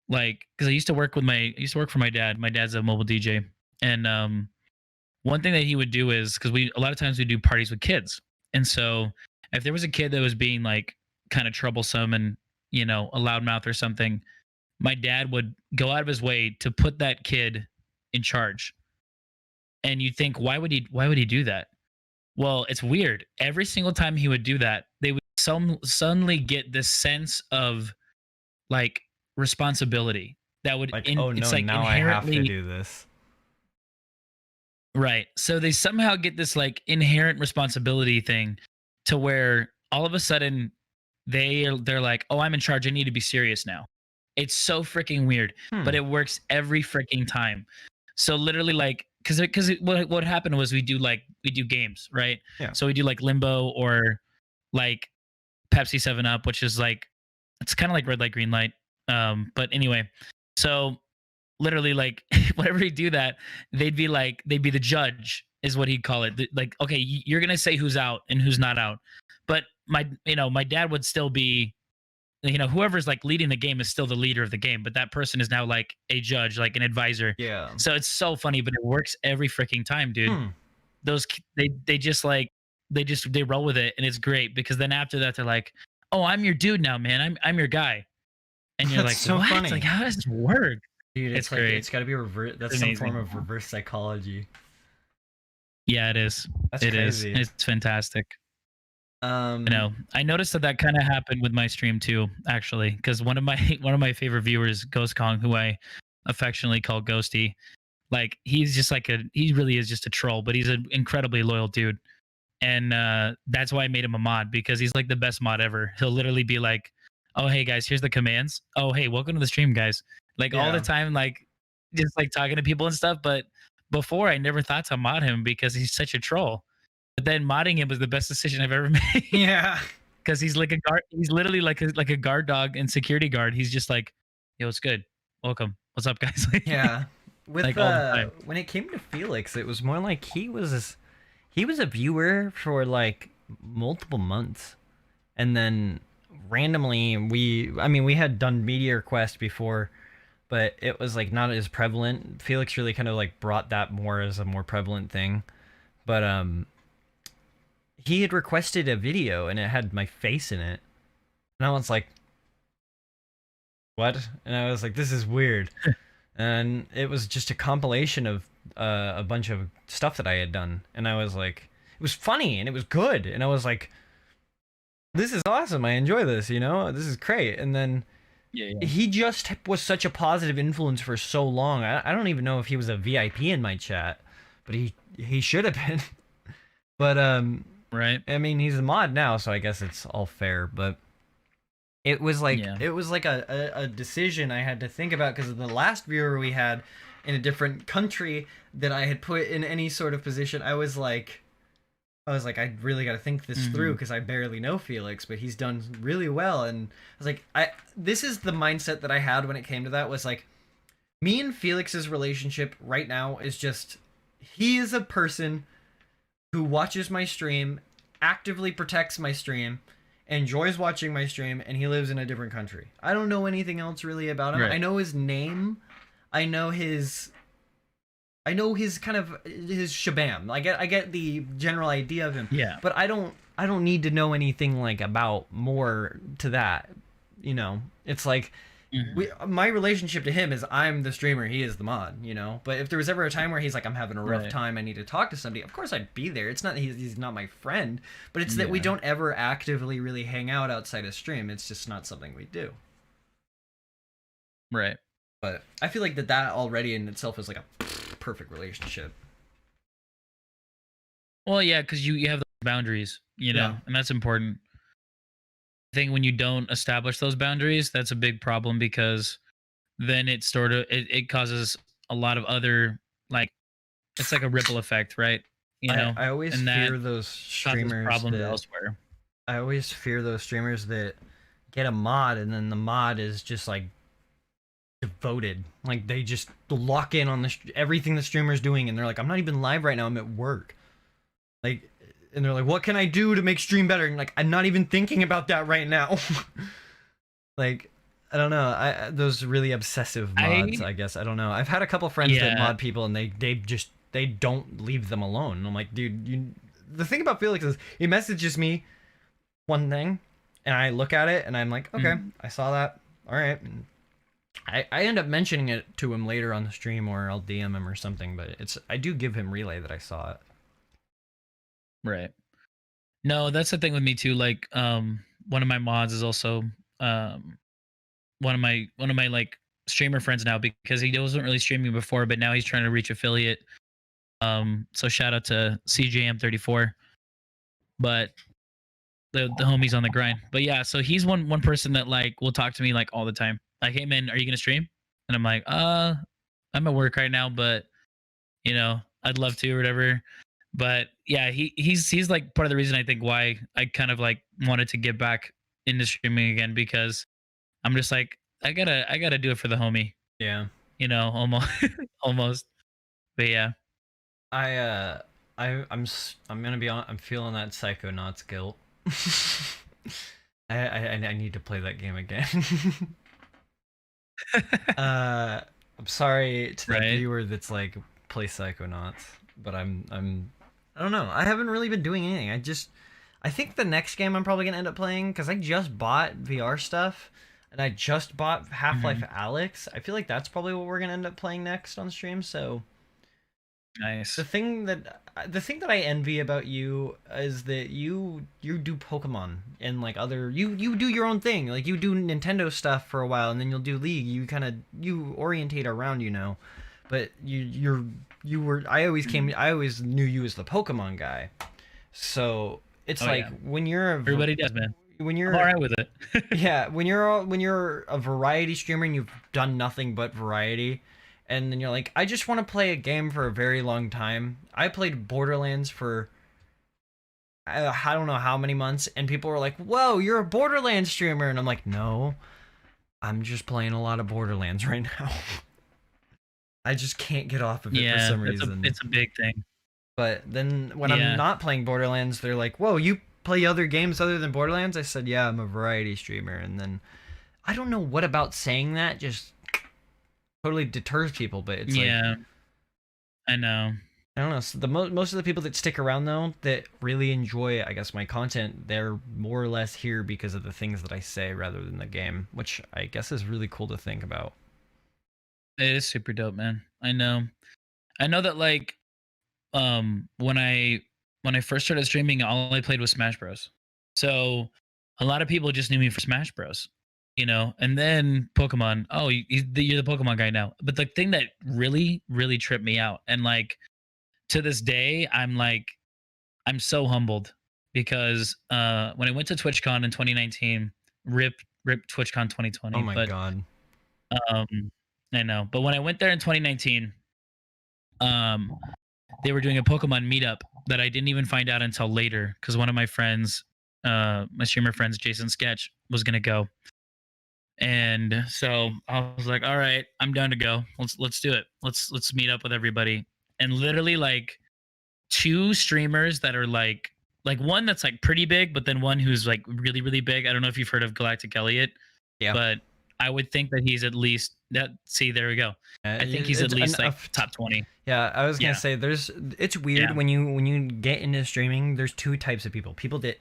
like, because I used to work for my dad. My dad's a mobile DJ, and one thing that he would do is, because a lot of times we do parties with kids, and so if there was a kid that was being like kind of troublesome and a loudmouth or something, my dad would go out of his way to put that kid in charge. And you think, why would he do that? Well, it's weird. Every single time he would do that, they would suddenly get this sense of like responsibility that would Like, oh no, it's like now I have to inherently do this. right. So they somehow get this like inherent responsibility thing to where all of a sudden they're like, oh, I'm in charge. I need to be serious now. It's so freaking weird, but it works every freaking time. So literally, like because what happened was we do games, right? Yeah. So we do like Limbo or like Pepsi 7 Up, which is like it's kind of like red light, green light. But anyway, so literally like whenever we do that, they'd be the judge is what he'd call it. Like, okay, you're gonna say who's out and who's not out. But my dad would still be, whoever's like leading the game is still the leader of the game, but that person is now like a judge, like an advisor. Yeah. So it's so funny, but it works every freaking time, dude. Hmm. They just like they roll with it, and it's great because then after that they're like, "Oh, I'm your dude now, man. I'm your guy." And you're That's like, so "What? funny. Like, how does this work?" Dude, It's like great. it's got to be reverse. That's It's some amazing. form of reverse psychology. Yeah, it is. That's It is. crazy. It's fantastic. Um, I noticed that kind of happened with my stream too, actually, because one of my one of my favorite viewers, Ghost Kong, who I affectionately call Ghosty, like he's just like he really is just a troll, but he's an incredibly loyal dude, and that's why I made him a mod because he's like the best mod ever. He'll literally be like, "Oh hey guys, here's the commands. Oh hey, welcome to the stream, guys." Like all the Yeah. time, like just like talking to people and stuff. But before, I never thought to mod him because he's such a troll. But then modding him was the best decision I've ever made Yeah. because he's like a guard. He's literally like a guard dog and security guard. He's just like, "Yo, it's good. Welcome. What's up, guys?" Yeah. With Like all the time. when it came to Felix, it was more like he was a viewer for like multiple months, and then randomly we had done media request before, but it was like not as prevalent. Felix really kind of like brought that more as a more prevalent thing, but he had requested a video and it had my face in it, and I was like, what? And I was like, this is weird. And it was just a compilation of a bunch of stuff that I had done, and I was like, it was funny and it was good, and I was like, this is awesome. I enjoy this. This is great. And then Yeah. he just was such a positive influence for so long. I don't even know if he was a VIP in my chat, but he should have been. But Right. I mean, he's a mod now, so I guess it's all fair. But it was like Yeah. a decision I had to think about because of the last viewer we had in a different country that I had put in any sort of position. I was like, I really got to think this through because I barely know Felix, but he's done really well. And I was like, this is the mindset that I had when it came to that, was like, me and Felix's relationship right now is just, he is a person who watches my stream, actively protects my stream, enjoys watching my stream, and he lives in a different country. I don't know anything else really about him. Right. I know his name. I know his kind of his shabam. I get the general idea of him. Yeah. But I don't need to know anything like about more to that. It's like my relationship to him is I'm the streamer, he is the mod. But if there was ever a time where he's like, I'm having a rough Right. time, I need to talk to somebody, of course I'd be there. It's not he's not my friend, but it's that we Yeah. don't ever actively really hang out outside of stream. It's just not something we do. Right. But I feel like that already in itself is like a perfect relationship. Well, yeah, because you have those boundaries, Yeah. and that's important. I think when you don't establish those boundaries, that's a big problem because then it causes a lot of other like it's like a ripple effect, right? I always and that fear those causes streamers problems that elsewhere. I always fear those streamers that get a mod and then the mod is just like devoted. Like they just lock in on everything the streamer's doing, and they're like, I'm not even live right now, I'm at work. Like, and they're like, what can I do to make stream better? And like, I'm not even thinking about that right now. Like, I don't know. Those really obsessive mods, I guess. I don't know. I've had a couple friends that mod people, and they don't leave them alone. And I'm like, dude, the thing about Felix is he messages me one thing, and I look at it, and I'm like, okay, I saw that. All right. And I end up mentioning it to him later on the stream, or I'll DM him or something. But I do give him relay that I saw it. Right. No, that's the thing with me too. Like, one of my mods is also one of my like streamer friends now because he wasn't really streaming before, but now he's trying to reach affiliate. So shout out to CJM34. But the homie's on the grind. But yeah, so he's one person that like will talk to me like all the time. Like, hey man, are you gonna stream? And I'm like, I'm at work right now, but I'd love to or whatever. But yeah, he's like part of the reason I think why I kind of like wanted to get back into streaming again, because I'm just like I gotta do it for the homie, Yeah. almost almost. But yeah. I I'm gonna be on. I'm feeling that Psychonauts guilt. I need to play that game again. I'm sorry to that Right. viewer that's like play Psychonauts, but I don't know. I haven't really been doing anything. I think the next game I'm probably gonna end up playing, because I just bought VR stuff and I just bought Half-Life Mhm. Alyx. I feel like that's probably what we're gonna end up playing next on stream. So the Nice. thing that the thing that I envy about you is that you do Pokemon and like other you do your own thing. Like you do Nintendo stuff for a while and then you'll do League. You kind of you orientate around, but you were Mhm. I always knew you as the Pokemon guy. So it's Oh like yeah. when you're Everybody does, man. when I'm all you're right with it. yeah, when you're a variety streamer and you've done nothing but variety, and then you're like, I just want to play a game for a very long time. I played Borderlands for I don't know how many months, and people were like, "Whoa, you're a Borderlands streamer," and I'm like, "No, I'm just playing a lot of Borderlands right now. I just can't get off of it for Yeah, some reason." it's a big thing. But then when I'm Yeah. not playing Borderlands, they're like, "Whoa, you play other games other than Borderlands?" I said, "Yeah, I'm a variety streamer," and then I don't know what about saying that just totally deters people, but it's like Yeah, I know. I don't know. So the most of the people that stick around though, that really enjoy, I guess, my content, they're more or less here because of the things that I say rather than the game, which I guess is really cool to think about. It is super dope, man. I know. I know that like when I first started streaming, all I played was Smash Bros. So a lot of people just knew me for Smash Bros. And then Pokemon. Oh, you're the Pokemon guy now. But the thing that really, really tripped me out, and like to this day, I'm so humbled because when I went to TwitchCon in 2019, rip TwitchCon Oh 2020, my but god. um, I know. But when I went there in 2019, um, they were doing a Pokemon meetup that I didn't even find out until later because one of my friends, my streamer friends, Jason Sketch, was gonna go, and so I was like, "All right, I'm down to go. Let's do it. Let's meet up with everybody." And literally, like two streamers that are like one that's like pretty big, but then one who's like really really big. I don't know if you've heard of Galactic Elliot, Yeah. but I would think that he's at least that. See, there we go. I think he's at It's least like enough. top 20. Yeah, I was gonna Yeah, say it's weird yeah, when you get into streaming. There's two types of people: people that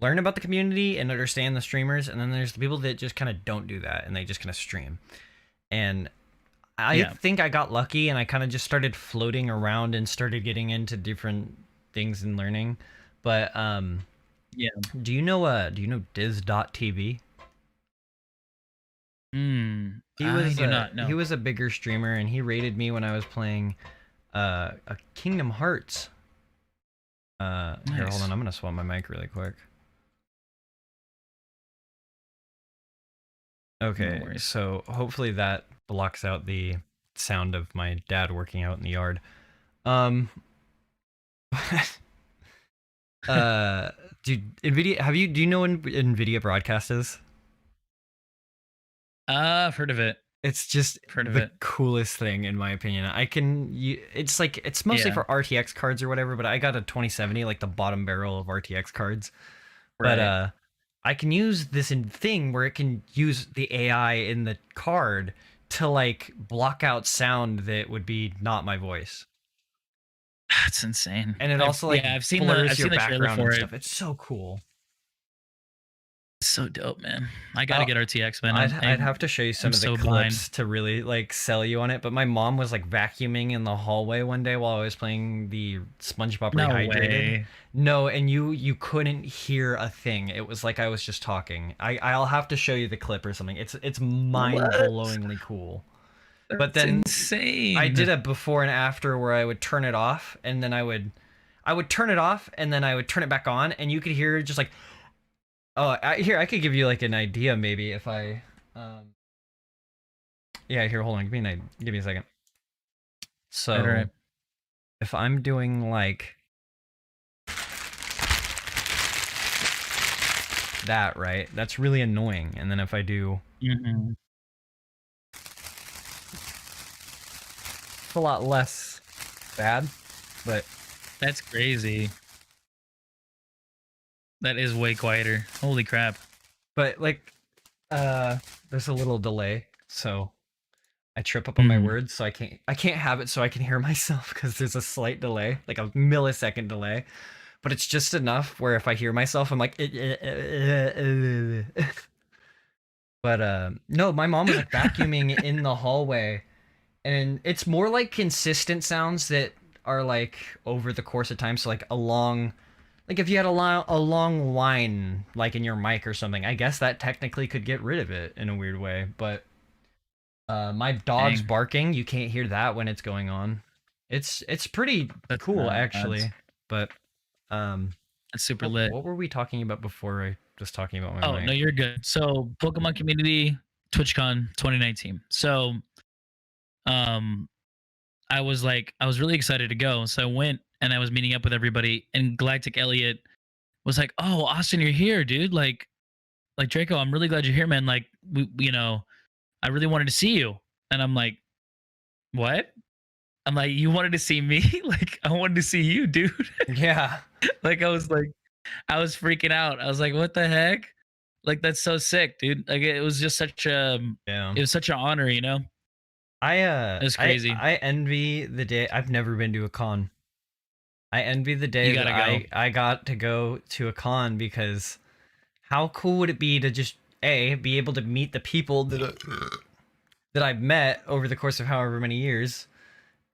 learn about the community and understand the streamers, and then there's the people that just kind of don't do that and they just kind of stream. And I yeah. think I got lucky and I kind of just started floating around and started getting into different things and learning. But Yeah. do you know Diz.tv? I do not He know. was a bigger streamer and he rated me when I was playing a Kingdom Hearts. Here, hold Nice. on, I'm gonna swap my mic really quick. No Okay, worries. so hopefully that blocks out the sound of my dad working out in the yard. Um uh dude, Nvidia, do you know what Nvidia broadcast is? I've heard of it. It's just I've heard of the it. coolest thing in my opinion. It's like it's mostly Yeah. for RTX cards or whatever, but I got a 2070, like the bottom barrel of RTX cards. But Right. I can use this thing where it can use the AI in the card to like block out sound that would be not my voice. That's insane. And it I've also like yeah, I've blurs your seen the trailer background and for it. stuff. It's so cool. It's so dope, man. I gotta I'll, get RTX, man. I'm I'd have to show you some I'm of the so blind. clips to really like sell you on it. But my mom was like vacuuming in the hallway one day while I was playing the SpongeBob No Rehydrated. way. No, and you couldn't hear a thing. It was like I was just talking. I'll have to show you the clip or something. It's mind What? blowingly cool. But That's then I did insane. a before and after where I would turn it off and then I would turn it off and then I would turn it back on and you could hear just like here I could give you like an idea maybe if I yeah, here hold on, give me a second. Right, all So right. if I'm doing like that, right, that's really annoying. And then if I do, Mm-hmm. it's a lot less bad, but That's crazy. That is way quieter. Holy crap. like there's a little delay, so I trip up on my words, so I can't have it so I can hear myself because there's a slight delay, like a millisecond delay. But it's just enough where if I hear myself, I'm like, but no, my mom was like vacuuming in the hallway, and it's more like consistent sounds that are like over the course of time. So like a long, like if you had a long whine like in your mic or something, I guess that technically could get rid of it in a weird way. But my dog's Dang. barking, you can't hear that when it's going on. It's pretty That's cool nuts. actually. But um, That's super lit. what were we talking about before I was talking about my Oh, no, mic? you're good. So, Pokemon Community, TwitchCon 2019. So, um, I was really excited to go. So I went and I was meeting up with everybody, and Galactic Elliot was like, "Oh, Austin, you're here, dude. Like Draco, I'm really glad you're here, man. Like, I really wanted to see you." And I'm like, "What?" I'm like, "You wanted to see me? Like, I wanted to see you, dude." Yeah. Like, I was freaking out. I was like, "What the heck?" Like, that's so sick, dude. Like, it was just Yeah. it was such an honor, you know? It was crazy. I envy the day. I've never been to a con. I envy the day You that gotta go. I got to go to a con, because how cool would it be to just be able to meet the people that I've met over the course of however many years.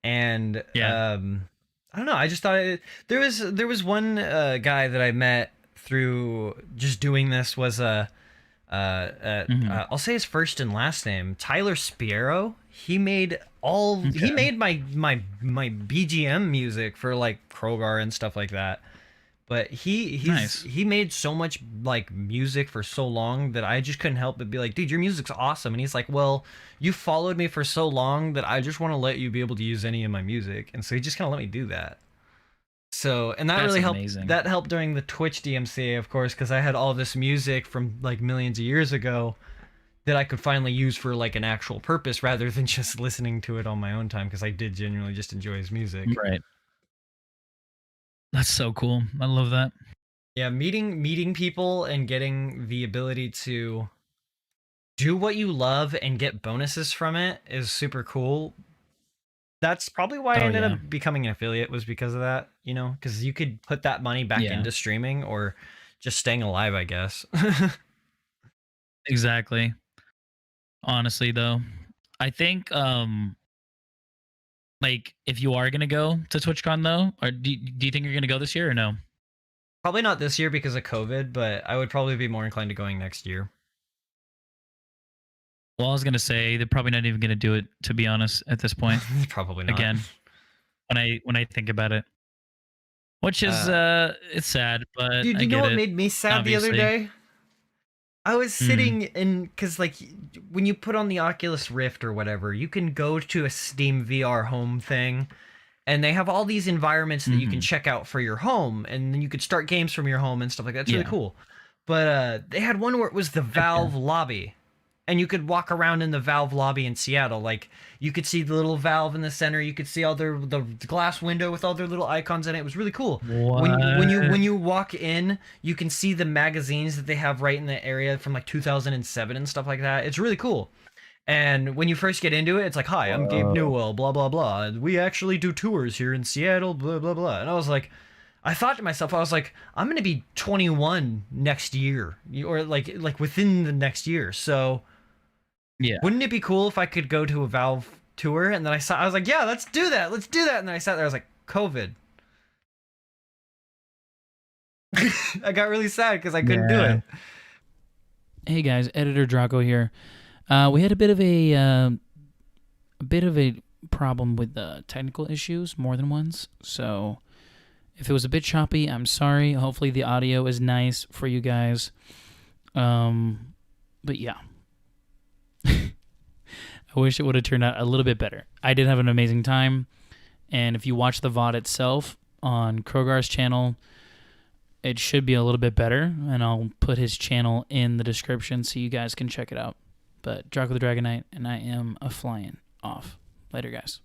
And Yeah. I don't know, I just thought there was one guy that I met through just doing this, was Mhm. I'll say his first and last name, Tyler Spiero. He Okay. made my BGM music for like Krowgar and stuff like that. But Nice. he made so much like music for so long that I just couldn't help but be like, dude, your music's awesome. And he's like, well, you followed me for so long that I just want to let you be able to use any of my music. And so he just kind of let me do that. So, and that That's really helped. amazing. That helped during the Twitch DMCA, of course, because I had all this music from like millions of years ago that I could finally use for like an actual purpose rather than just listening to it on my own time, because I did genuinely just enjoy his music. Right. That's so cool. I love that. Yeah, meeting people and getting the ability to do what you love and get bonuses from it is super cool. That's probably why I Oh ended yeah. up becoming an affiliate, was because of that, because you could put that money back Yeah. into streaming or just staying alive, I guess. Exactly. Honestly though, I think like if you are going to go to TwitchCon though, or do you think you're going to go this year or no? Probably not this year because of COVID, but I would probably be more inclined to going next year. Well, I was going to say they're probably not even going to do it, to be honest, at this point. Probably not. Again, when I think about it. Which is Uh, it's sad, but Dude, I you know get what it. made me sad the other Obviously. day? I was Mm. sitting in, because like when you put on the Oculus Rift or whatever, you can go to a Steam VR home thing, and they have all these environments that you can Mhm. check out for your home, and then you could start games from your home and stuff like that. It's really Yeah. cool. But they had one where it was the Heck yeah. Valve lobby, and you could walk around in the Valve lobby in Seattle. Like you could see the little Valve in the center. You could see all the glass window with all their little icons in it. It was really cool. What? When you walk in, you can see the magazines that they have right in the area from like 2007 and stuff like that. It's really cool. And when you first get into it, it's like, "Hi, I'm Gabe Whoa. Newell, blah blah blah. And we actually do tours here in Seattle, blah blah blah." And I was like, I thought to myself, I was like, I'm gonna be 21 next year, or like within the next year. So Yeah. wouldn't it be cool if I could go to a Valve tour? And then I was like, yeah, let's do that, let's do that. And then I sat there, I was like, COVID. I got really sad because I couldn't do Yeah. it. Hey guys, Editor Draco here. We had a bit of a problem with technical issues, more than once. So if it was a bit choppy, I'm sorry. Hopefully the audio is nice for you guys. But yeah, I wish it would have turned out a little bit better. I did have an amazing time, And if you watch the VOD itself on Krowgar's channel, it should be a little bit better, and I'll put his channel in the description so you guys can check it out. But Draco the Dragonite, and I am a flying off. Later, guys.